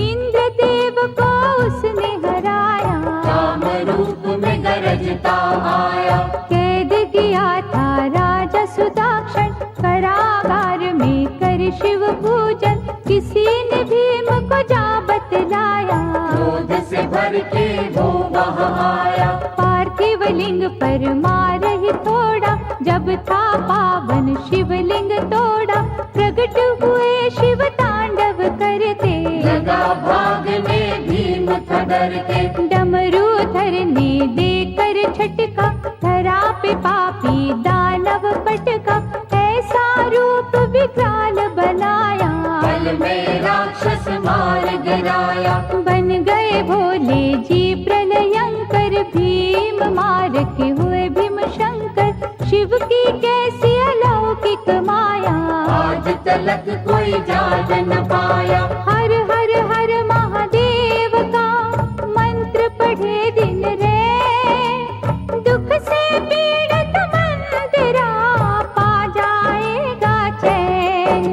इंद्रदेव को उसने हराया, काम रूप में गरजता आया। कैद किया था राजा सुदाक्षण, कारागार में कर शिव पूजन, किसी ने भीम को जा बतलाया, क्रोध से भर के वो वहाँ आया। पार्थिव लिंग पर मार ही थोड़ा, जब था पावन शिवलिंग तोड़ा, प्रकट हुए शिव तांडव करते, लगा भागने भीम था डर के। डमरूधर ने देकर झटका, धरा पे पापी दानव पटका, ऐसा रूप विकराल बनाया, पल में राक्षस मार गिराया। बन गए भोले जी प्रलयंकर, भीम मार के हुए भीम शंकर, शिव की कैसी अलौकिक माया, आज तलक कोई जान न पाया। हर हर हर महादेव का मंत्र पढ़े दिन रे, दुख से पीड़ित मंदिरा पा जाएगा चैन।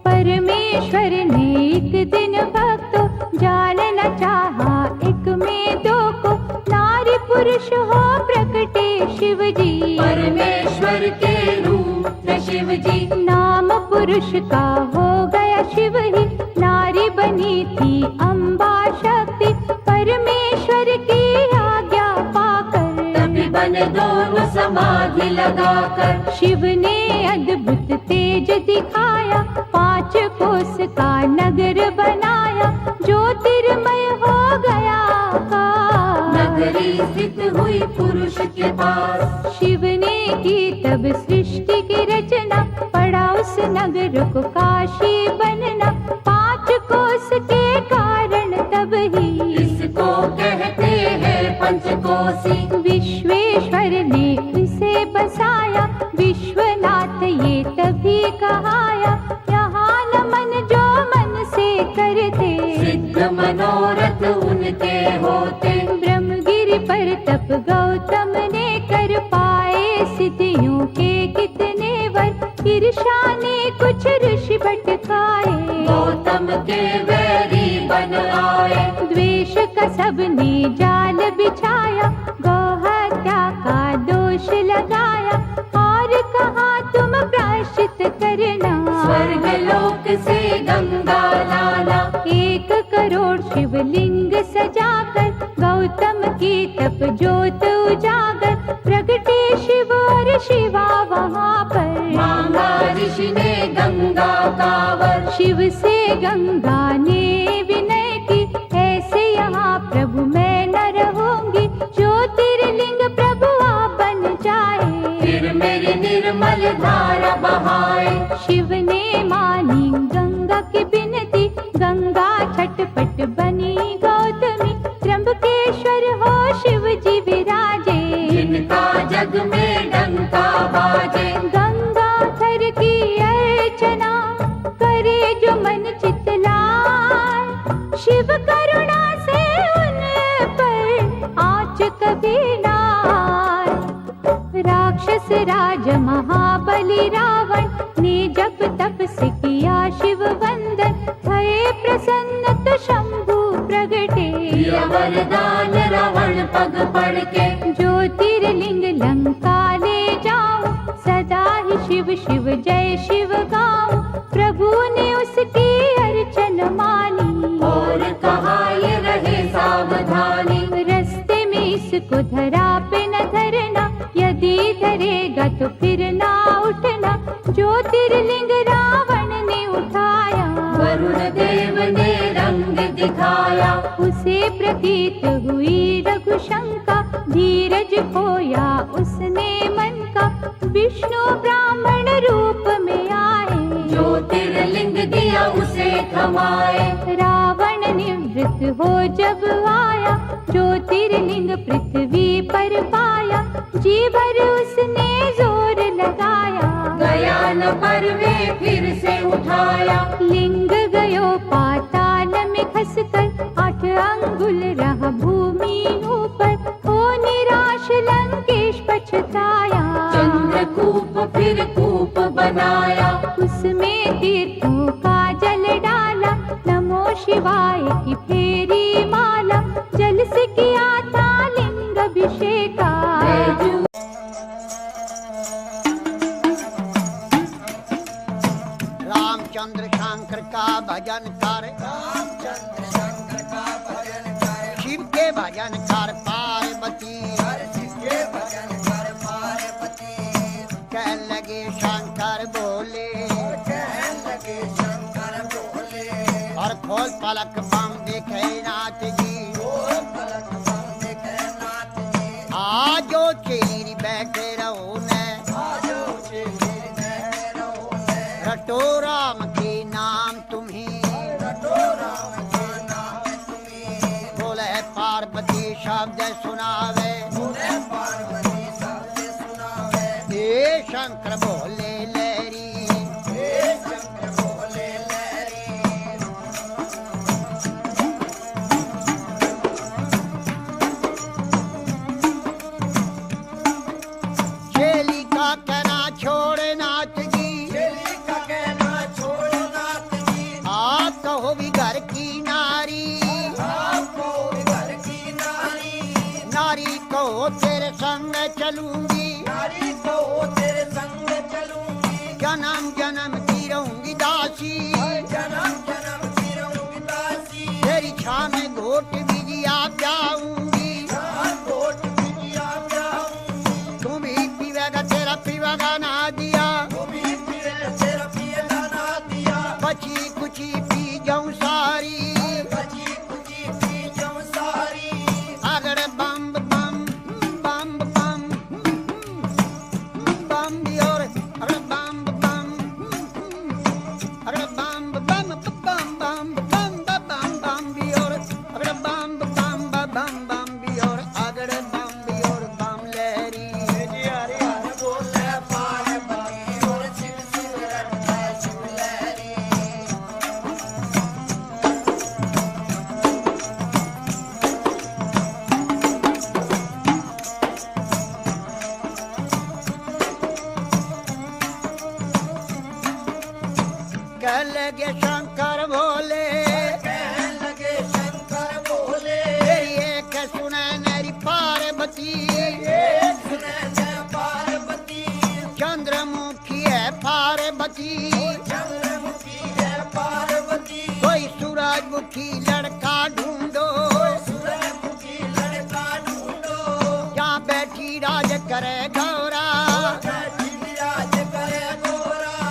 परमेश्वर ने एक दिन भक्तों जानना चाहा, एक में दो को, नारी पुरुष हो प्रकटे शिव जी, परमेश्वर के रूप थे शिव जी। नाम पुरुष का हो गया शिव ही, नारी बनी थी अम्बा शक्ति, परमेश्वर की आज्ञा पाकर तभी बने दोनों समाधि लगाकर। शिव ने अद्भुत तेज दिखाया, 5 कोस का नगर बनाया, ज्योतिर्मय हो गया आकाश। नगरी स्थित हुई पुरुष के पास, शिव ने की तब सृष्टि की रचना, पड़ा उस नगर को काशी बनना, 5 कोस के कारण तब ही इसको कहते हैं पंचकोसी। विश्वेश्वर ने इसे बसाया, विश्वनाथ ये तभी कहाया, यहाँ नमन जो मन से करते, सिद्ध मनोरथ उनके होते। ब्रह्मगिरि पर तप गौतम ने कर पाए, सिद्धियों के कितने वर, ईर्ष्या ने कुछ ऋषि भटकाए, गौतम के वैरी बन आए। द्वेष का सबने जाल बिछाया, गौ हत्या का दोष लगाया, और कहा तुम प्रायश्चित करना, स्वर्ग लोक से गंगा लाना। 1 करोड़ शिवलिंग सजाकर, गौतम की तप ज्योत उजागर, प्रगटे शिव और शिवा वहाँ पर, मांगा ऋषि ने गंगा कावर। शिव से गंगा ने विनय की, ऐसे यहाँ प्रभु मैं न रहूंगी, ज्योतिर्लिंग प्रभु आप बन जाए, फिर मेरी निर्मल धारा बहाए। शिव ने मानी गंगा की बिनती, गंगा छटपट बनी गौतमी, त्र्यंबकेश्वर हो शिव जी विराजे, जिनका जग में डंका बाजे। गंगा थर की अर्चना करे जो मन चितलाए, शिव करुणा से उन पर आँच कभी ना आए, राक्षस राज महाबली रावण ने जब तप से किया शिव वंदन, भये प्रसन्न तो शंभु प्रगटे। दिया वरदान रावण पग पड़ के, ज्योतिर्लिंग लंका ले जाऊं, सदा ही शिव शिव जय शिव गाऊं। प्रभु ने उसकी अर्चन मानी, और कहा ये रहे सावधानी। रस्ते में इसको धरा पे न धरना, यदि धरेगा तो फिर ना उठना। ज्योतिर्लिंग रावण ने उठाया, वरुण देव ने रंग दिखाया। उसे प्रतीत हुई रघु शंका, धीरज खोया उसने मन का। विष्णु ब्राह्मण रूप में आए, ज्योतिर्लिंग दिया उसे थमाए। रावण निवृत्त हो जब आया, ज्योतिर्लिंग पृथ्वी पर पाया। जी भर उसने जोर लगाया, गया न पर वे फिर से उठाया। लिंग गयो पाताल में खसकर, 8 अंगुल रहा भूमि ऊपर। हो निराश लंकेश पछताया, चंद्रकूप फिर कूप बनाया। उसमें तीर्थों का जल डाला, नमो शिवाय की फेरी माला। जल से किया था लिंग अभिषेका, रामचंद्र शंकर का भजन कर, शिव के भजन कर पार्वती। कह लगे शंकर बोले, और खोल पलक बम देखे नाथ जी। आजो चेरी बैठे रहो ने, रटो राम के नाम तुम्हें। बोले पार्वती शब्द सुनावे, हे शंकर बोले लहरी। चेली का कहना छोड़ नाथ जी, आप कहो भी घर की नारी। नारी कहो तेरे संग चलूंगी, जन्म जन्म की रहूंगी दासी। तेरी छां में घोट बिजिया जाऊंगी, तू भी पीवेगा तेरा पीवेगा ना दिया। बची कुची पी जाऊं सारी, अगर बम बम बम बम बम भी और अगर बम बम अगर बम बम बम बम बम बम बम भी और अगर बम बम बम बम भी और अगर बम भी और बम लहरी। कह लगे शंकर बोले, तेरी एक सुने मेरी पार्वती। चंद्रमुखी है पार्वती, कोई सूरजमुखी लड़का ढूंढो। यहाँ बैठी राज करे गौरा,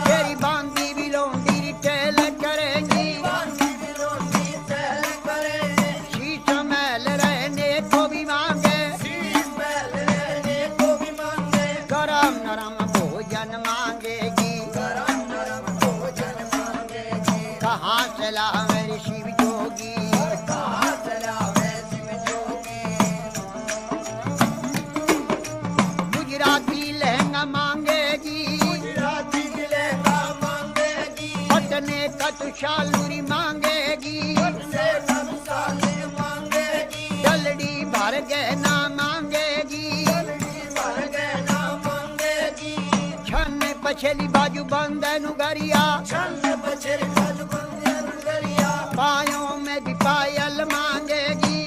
तेरी बांदी भी लोंडी टेल करेंगी। शीश महल रहने को भी मांगे, गरम नरम भोजन मांगेगी। कहाँ से लावे रे शिव जोगी, गुजराती लहर बछेली बाजू बंदे नुगरिया पायों में भी पायल मांगेगी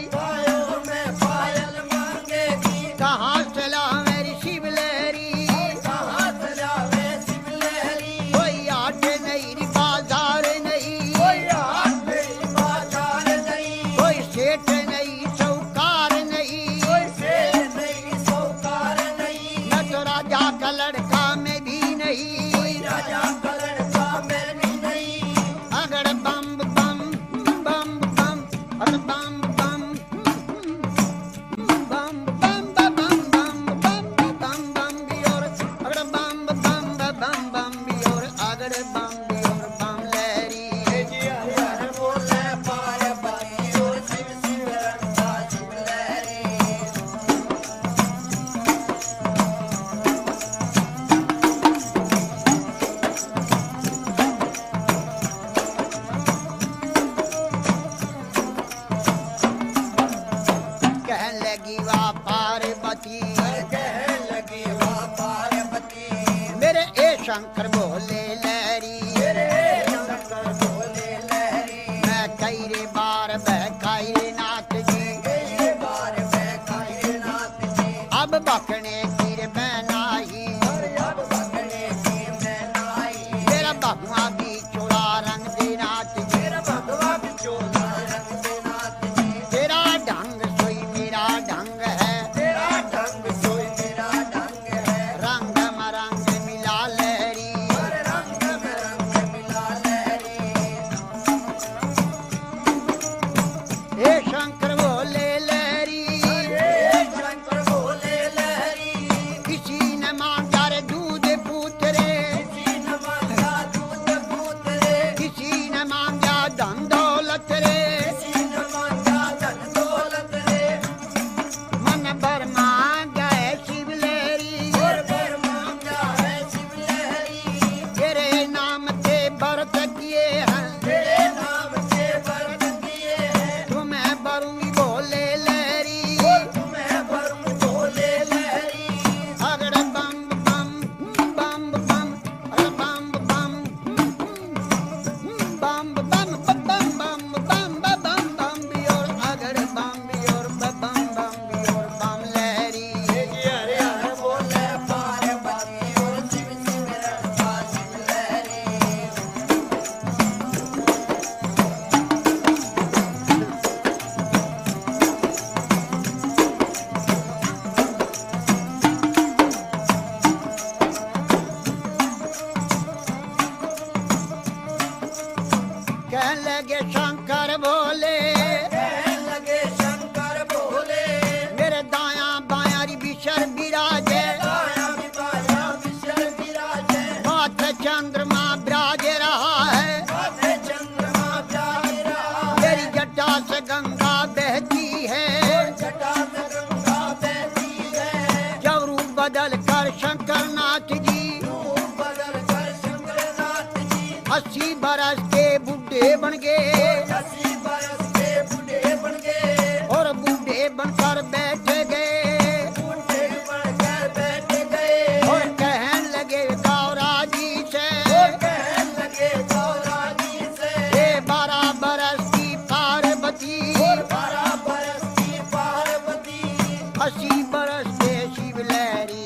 कहाँ से ला मेरी शिवलेरी कोई आट नहीं बाजार नहीं कोई सेठ नहीं चौकार नहीं न तो राजा का लड़का में भी नहीं अगर बम बम बम बम अगर बम बम बम बम बम बम बम बम बम भी और अगर बम बम बम बम भी और अगर बम भी और बम लहरी कहने लगी वाह पार्वती मेरे ए शंकर बोले लहरी मैं कई रे बार बहकाई रे नाथ जी अब बकने की रे बनाई मेरा बकुआ भी चोला रंग दे नाथ जी तेरा ढंग सोई मेरा ढंग है रंग मरंग मिला लहरी हे शंकर बोले लहरी किसी ने मांगा रे दूध पूतरे किसी ने मांगा धन दौलत रे मन भर मांगा है शिवलेरी तेरे नाम से व्रत किए हैं तुम्हें भरूंगी बोले लहरी अगर बम बम बम बम अगर बम बम बम बम बम बम बम बम बम भी और अगर बम भी और बम बम भी और बम लहरी कहने लगे शंकर बोले मेरे दाया बाया री बिशर बिराजे माथे चंद्रमा विराज रहा है मेरी जटा से गंगा बहती है जब रूप बदल कर शंकर नाथ जी 80 बरस के बूढ़े बन गए और बूढ़े बनकर बैठ गए और कहने लगे गौरा जी से ये 12 बरस की पार्वती 80 बरस के शिवलहरी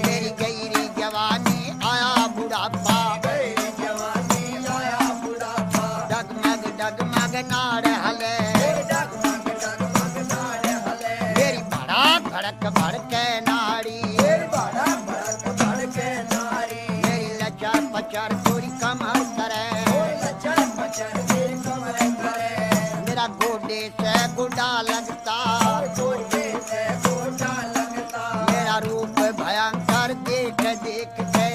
मेरी गईरी जवानी आया बुढ़ापा डगमग डगमग नाड़ हले मेरी भड़क भड़क भड़के नाड़ी मेरी लचर पचर पूरी कमर करे मेरा गोडे से गुडा लगता मेरा रूप भयंकर देख देख के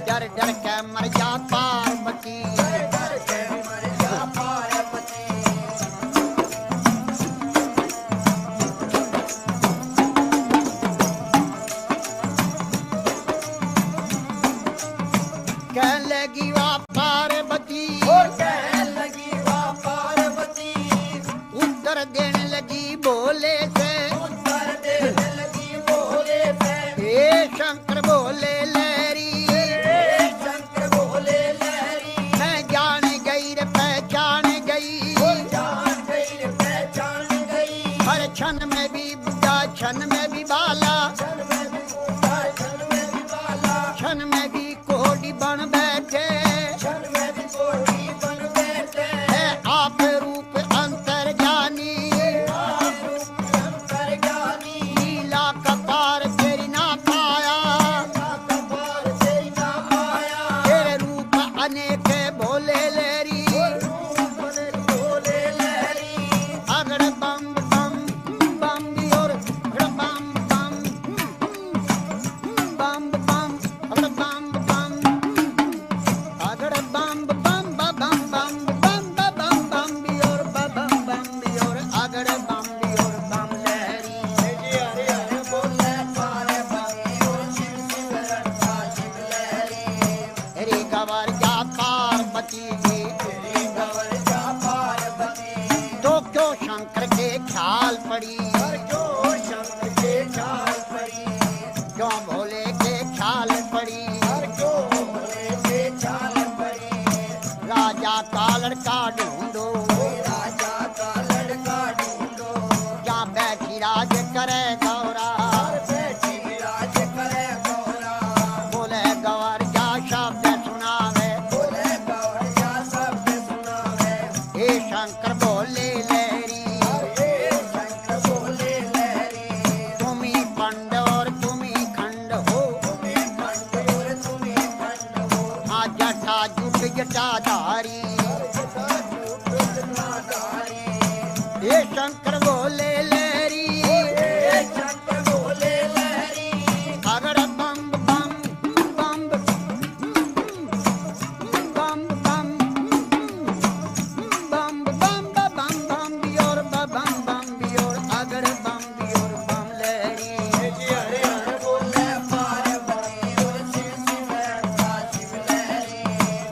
डर डर के मर जा पार्वती कहने लगी वाह पार्वती उत्तर देने लगी बोले से छन में भी बुढ़ा छन में भी बाला छन में भी कोड़ी बन बैठे है आप रूप अंतर जानी लीला कपार तेरी ना पाया तेरे रूप अनेक भोले लेरी अगड़ बम बम बम और बम बम बम बम अगड़ बम बम अगड़ बम बम बम बम बम बम बम और बम बम और अगड़ बम और बम लहरी हरे हरे बोले पारे बम और शिव शिव रखा शिव लहरी हरे गवर जा पार्वती जी हरे गवर जा पार्वती तो क्यों शंकर के ख्याल पड़ी क्यों शंकर के ख्याल पड़ी क्यों भोले के ख्याल पड़ी क्यों भोले के ख्याल पड़ी राजा का लड़का ढूंढो राजा का लड़का ढूंढो जहाँ बैठी राज करे गौरा बैठी राज करे गौरा बोले गौर जा शब्द सुनावे बोले गौर जा शब्द सुनावे हे शंकर बोले लहरी हे शंकर बोले लहरी तुम्ही पंड और तुम्ही खंड हो तुम्ही पंड और तुम्ही खंड हो हाँ जटा जुट जटाधारी हे शंकर बोले लहरी हे शंकर बोले लहरी अगड़ बम बम बम बम बम बम बम बम बम बियोर बम बम बियोर अगड़ बम बियोर बम लहरी हरे हरे बोले पारे बम और शिव शिव रखा शिव लहरी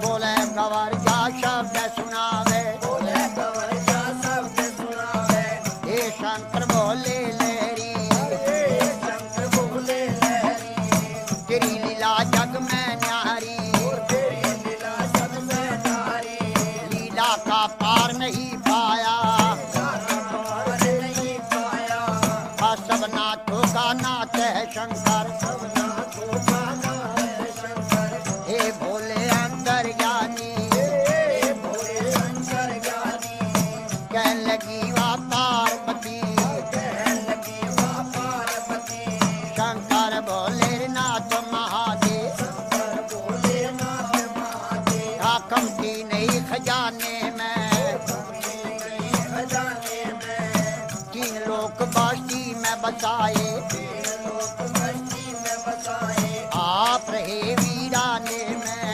बोले गवर जा शब्द सुनावे बोले गवर जा शब्द सुनावे हे शंकर बोले लहरी हे शंकर बोले लहरी तेरी लीला जग में न्यारी तेरी लीला जग में न्यारी लीला का पार नहीं पाया नहीं पाया सब नाथों का नाथ है शंकर सब नाथों का नाथ है शंकर हे भोले अंतर्ज्ञानी हे भोले अंतर्ज्ञानी कह लगी वा पार्वती शंकर भोले नाथ महादेव हाकम की नहीं खजाने में तीन लोक बस्ती में बसाए आप रहे वीराने में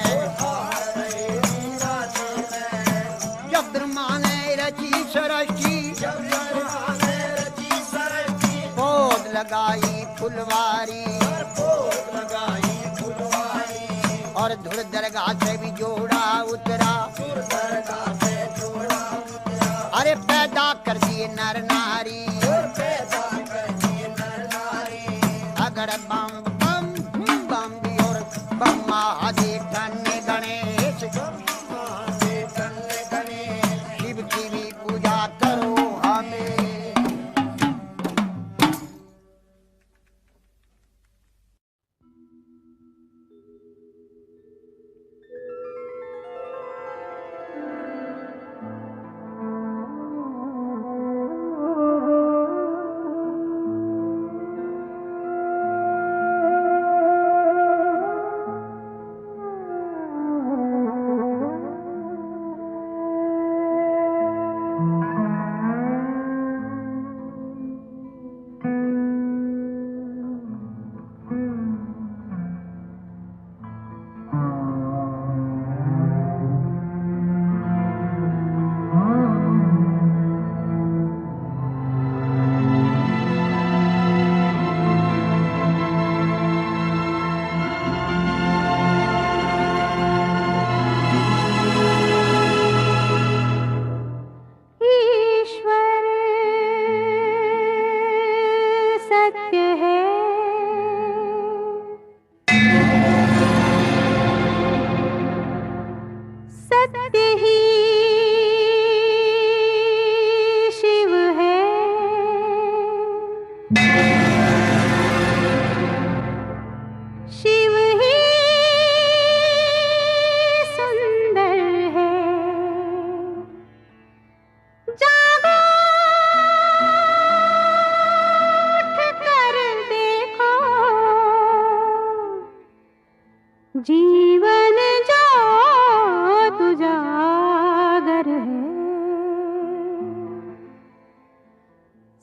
जब ब्रह्मा ने रची सरस्ती पौध लगाई फुलवारी और धुर दरगाह से भी जोड़ा उतरा अरे पैदा कर दिए नर नारी अगर बम बम बम भी और बम महादेव ठन्ने गणेश शिव की भी पूजा करो हमें ही शिव है। शिव ही सुंदर है, जागो उठ कर देखो, जीवन जो तुजागर है।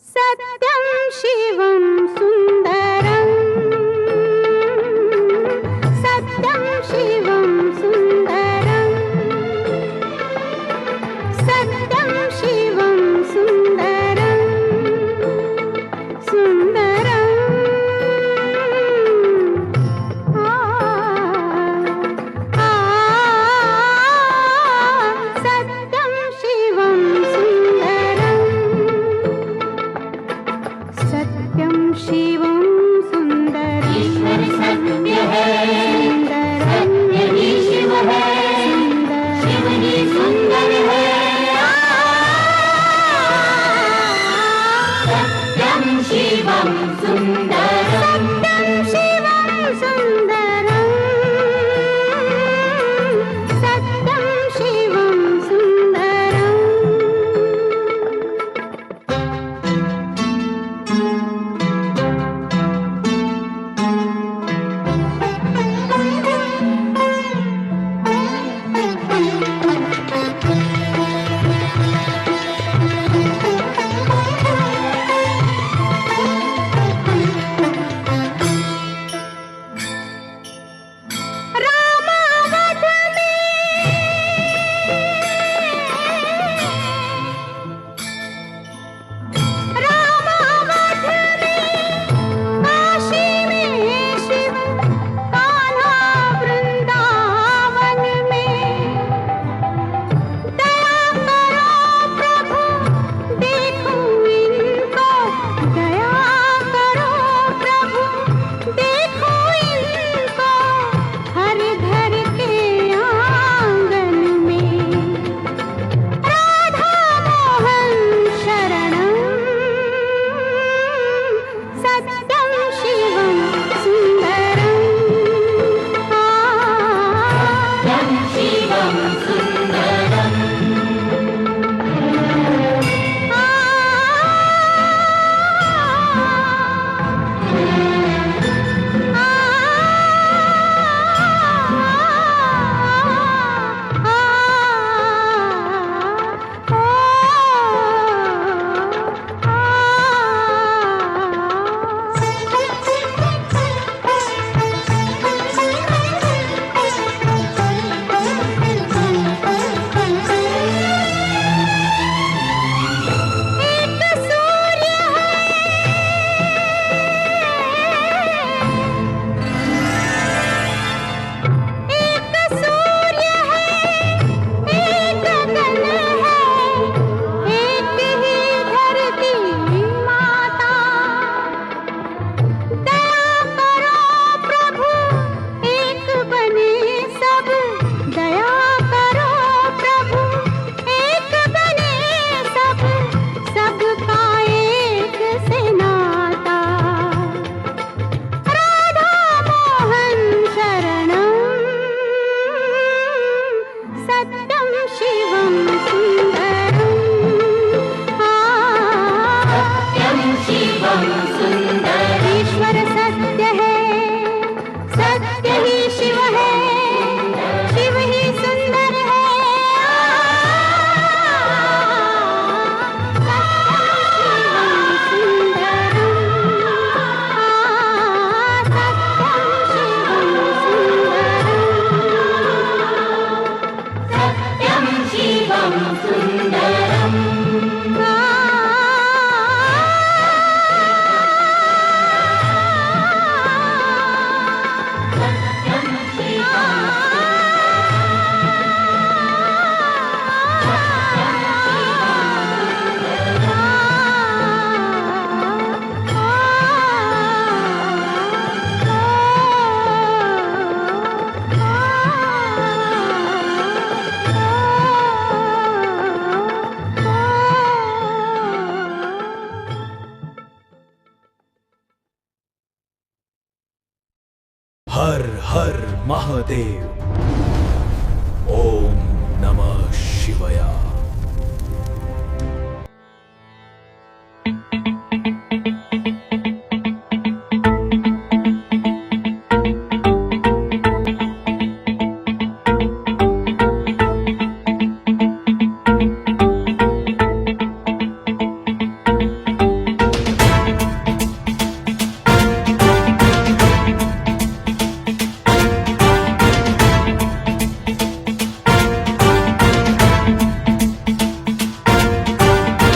सत्यम शिवम सुंदरम, सत्यम शिवम सुंदरम, सत्यम शिवम सुंदरम, सुंदरम। सत्यम शिवम सुंदरम, सत्यम शिवम सुंदरम। ईश्वर सत्य है, सुंदरम सत्य ही शिव है, शिव ही सुंदर है। सत्यम शिवम सुंदरम, सत्यम शिवम सुंदरम, सत्यम शिवम सुंदरम। हर हर महादेव। ओम नमः शिवाय।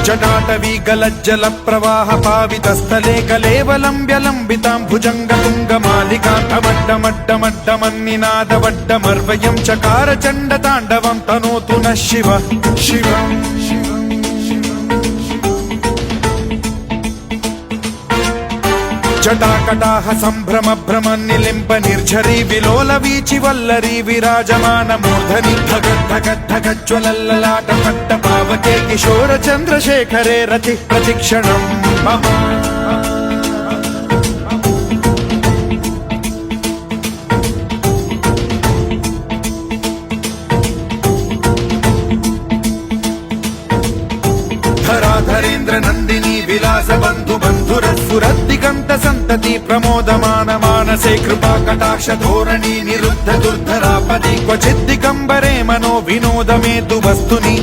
जटाटवी गलज्जल प्रवाह पावितस्थले कलेवलम्ब्यलम्बितां भुजङ्गतुङ्गमालिकां ढमड्डमड्डमड्डमन्निनादवड्डमर्वयं चकार चण्डताण्डवं तनोतु नः शिव शिवम्। जटाकटाह सम्भ्रम भ्रम निलिम्ब निर्झरी विलोल वीचि वल्लरी विराजमान मूर्धनि धगद्धगद्धगज्ज्वलल्ललाट पट्ट पावके किशोर चन्द्रशेखरे रति प्रतिक्षणं मम। धराधरेन्द्र नन्दिनी विलास बन्धु बन्धुरस्फुरद्दिगन्त सन्तति प्रमोदमान मानसे कृपा कटाक्ष धोरणी निरुद्ध दुर्धरापदि क्वचिद्दिगम्बरे मनो विनोदमेतु वस्तुनि।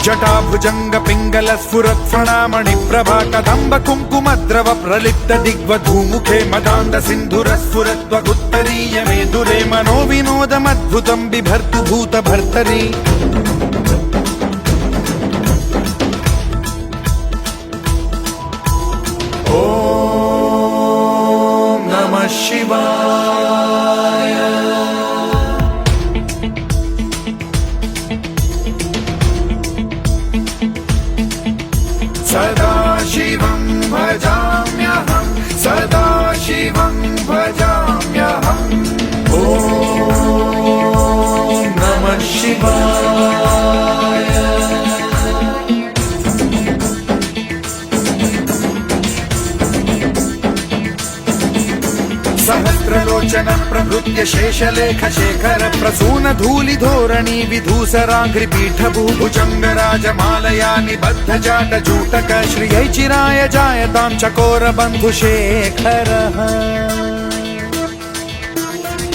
जटाभुजंग पिंगल स्फुरत् प्रणामणि प्रभा कदम्ब कुङ्कुमद्रव प्रलिप्त दिग्वधूमुखे मदान्ध सिन्धुर स्फुरत्वगुत्तरीय मेदुरे मनो विनोदमद्भुतं बिभर्तु भूत भर्तरि। ॐ नमः शिवाय। सदा शिवं भजाम्यहं सदा शिवं भजाम्यहम्। ॐ नमः शिवाय। सहस्रलोचन प्रभृत्य शेषलेख शेखर प्रसून धूलि धोरणी विधूसराघ्रि पीठ भूभुजंग राजमालया निबद्ध जाट जूटक श्रियै चिराय जायतां चकोर बन्धु शेखरः।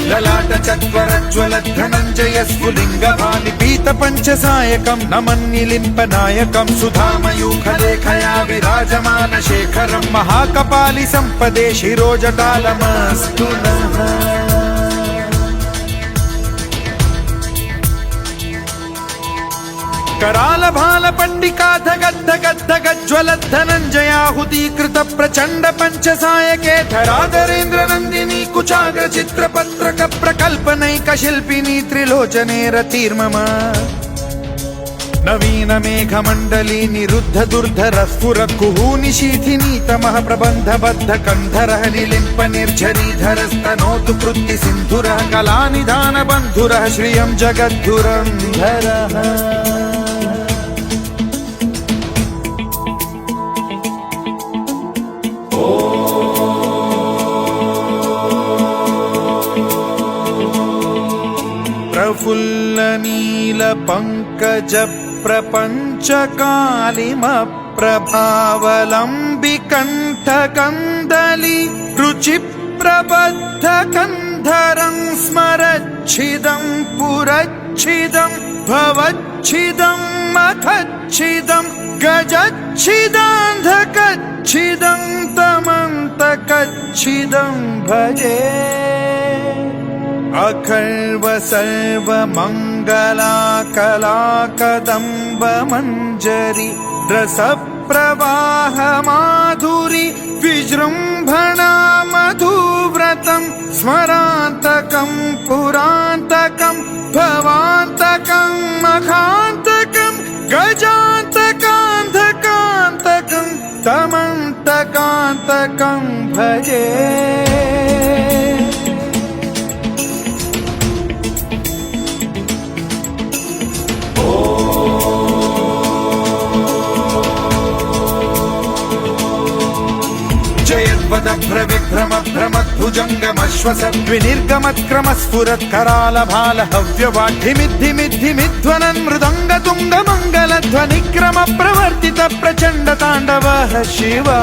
ललाट चत्वरज्वल धनञ्जय स्फुलिङ्ग भानि पीत पञ्चसायकं नमन्निलिम्प नायकं सुधामयूखलेखया विराजमान शेखरं महाकपालि सम्पदे शिरोजटालमस्तु नः। कराल भाल पंडिका धगद्धगद्धगज्ज्वल धनञ्जयाहुतीकृत प्रचण्ड पञ्चसायके धराधरेन्द्र नन्दिनी कुचाग्र चित्रपत्रक प्रकल्पनैक शिल्पिनी त्रिलोचने रतिर्मम। नवीन मेघमण्डली निरुद्ध दुर्धर स्फुर कुहूनि शीथिनी तमः प्रबन्ध बद्ध कन्धरः निलिम्प निर्झरीधरस्तनोतु कृत्ति सिन्धुरः कलानिधान बन्धुरः श्रियं जगद्धुरन्धरः। प्रफुल्ल नील पंकज प्रपंच कालिम प्रभावलंबि कंठ कंदली रुचि प्रबद्ध कंधरं स्मरच्छिदं पुरच्छिदं भवच्छिदं मखच्छिदं गजच्छिदान्धकच्छिदं तमन्तकच्छिदं भजे। अखर्व सर्व मंगला कला कदम्ब मंजरी रस प्रवाह माधुरी विजृंभणा मधुव्रतं स्मरान्तकं पुरान्तकं भवान्तकं मखान्तकं गजान्तकान्धकान्तकं तमन्तकान्तकं भजे। विभ्रमद्भ्रमद्भुजङ्गमश्वसद्विनिर्गमत्क्रमस्फुरत्करालभाल हव्यवाढ्यमिद्धिमिद्धिमिध्वनन् मृदङ्गतुङ्गमङ्गलध्वनिक्रम प्रवर्तित प्रचण्ड ताण्डवः शिवा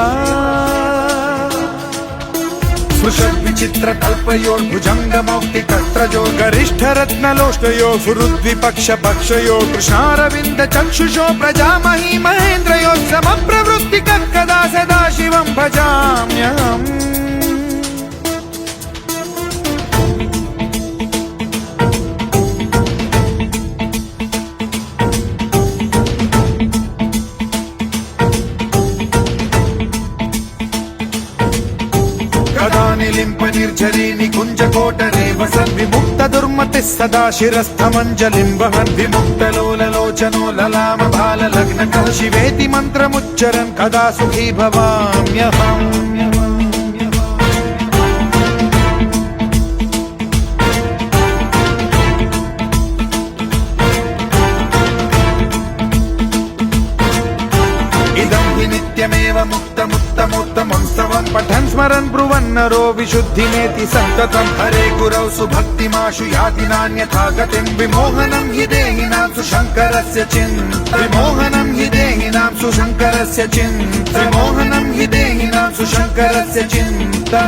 स्पृशद्विचित्रकल्पयोर्भुजङ्गमौक्तिकत्रजो गरिष्ठरत्नलोष्टयो सुहृद्विपक्षपक्षयो कृष्णारविन्द चक्षुषो प्रजामही महेन्द्रयो समप्रवृत्तिकः कदा सदा शिवं भजाम्यहम् निलिम्प निर्झरी निकुञ्जकोटरे वसन् विमुक्त दुर्मतिः सदा शिरस्थमञ्जलिं वहन् विमुक्तलोललोचनो ललाम भाल लग्नकः शिवेति मन्त्रमुच्चरन् कदा सुखी भवाम्यहम् नित्यमेव मुक्तमुत्तमोत्तमं स्तवन् पठन् स्मरन् ब्रुवन्नरो विशुद्धिमेति सन्ततं हरे गुरौ सुभक्तिमाशु याति नान्यथा गतिं विमोहनं हि देहिनां सुशङ्करस्य चिन्ता विमोहनं हि देहिनां सुशङ्करस्य चिन्ता विमोहनं हि देहिनां सुशङ्करस्य चिन्ता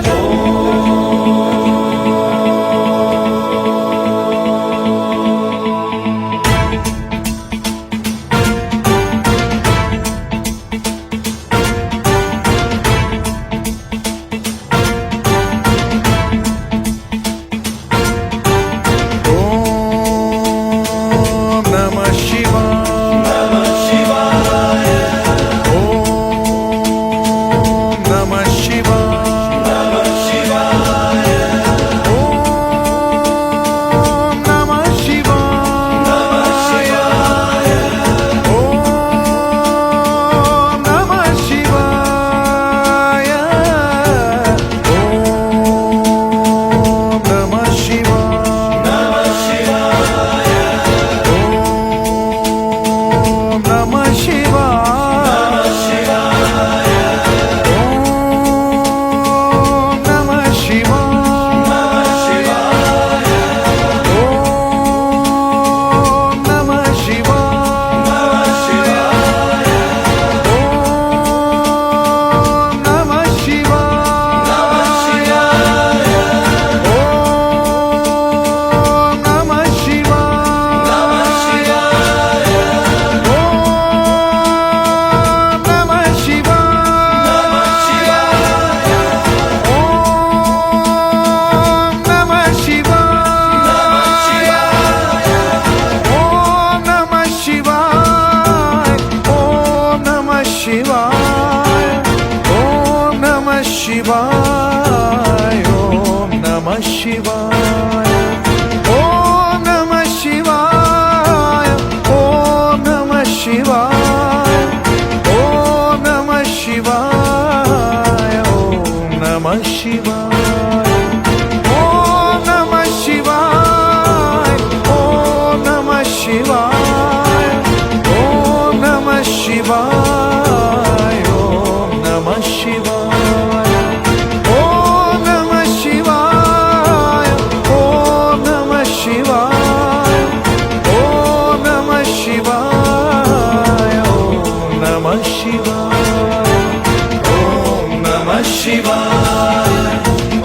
Shiva,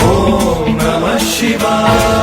Om Namah Shivaya.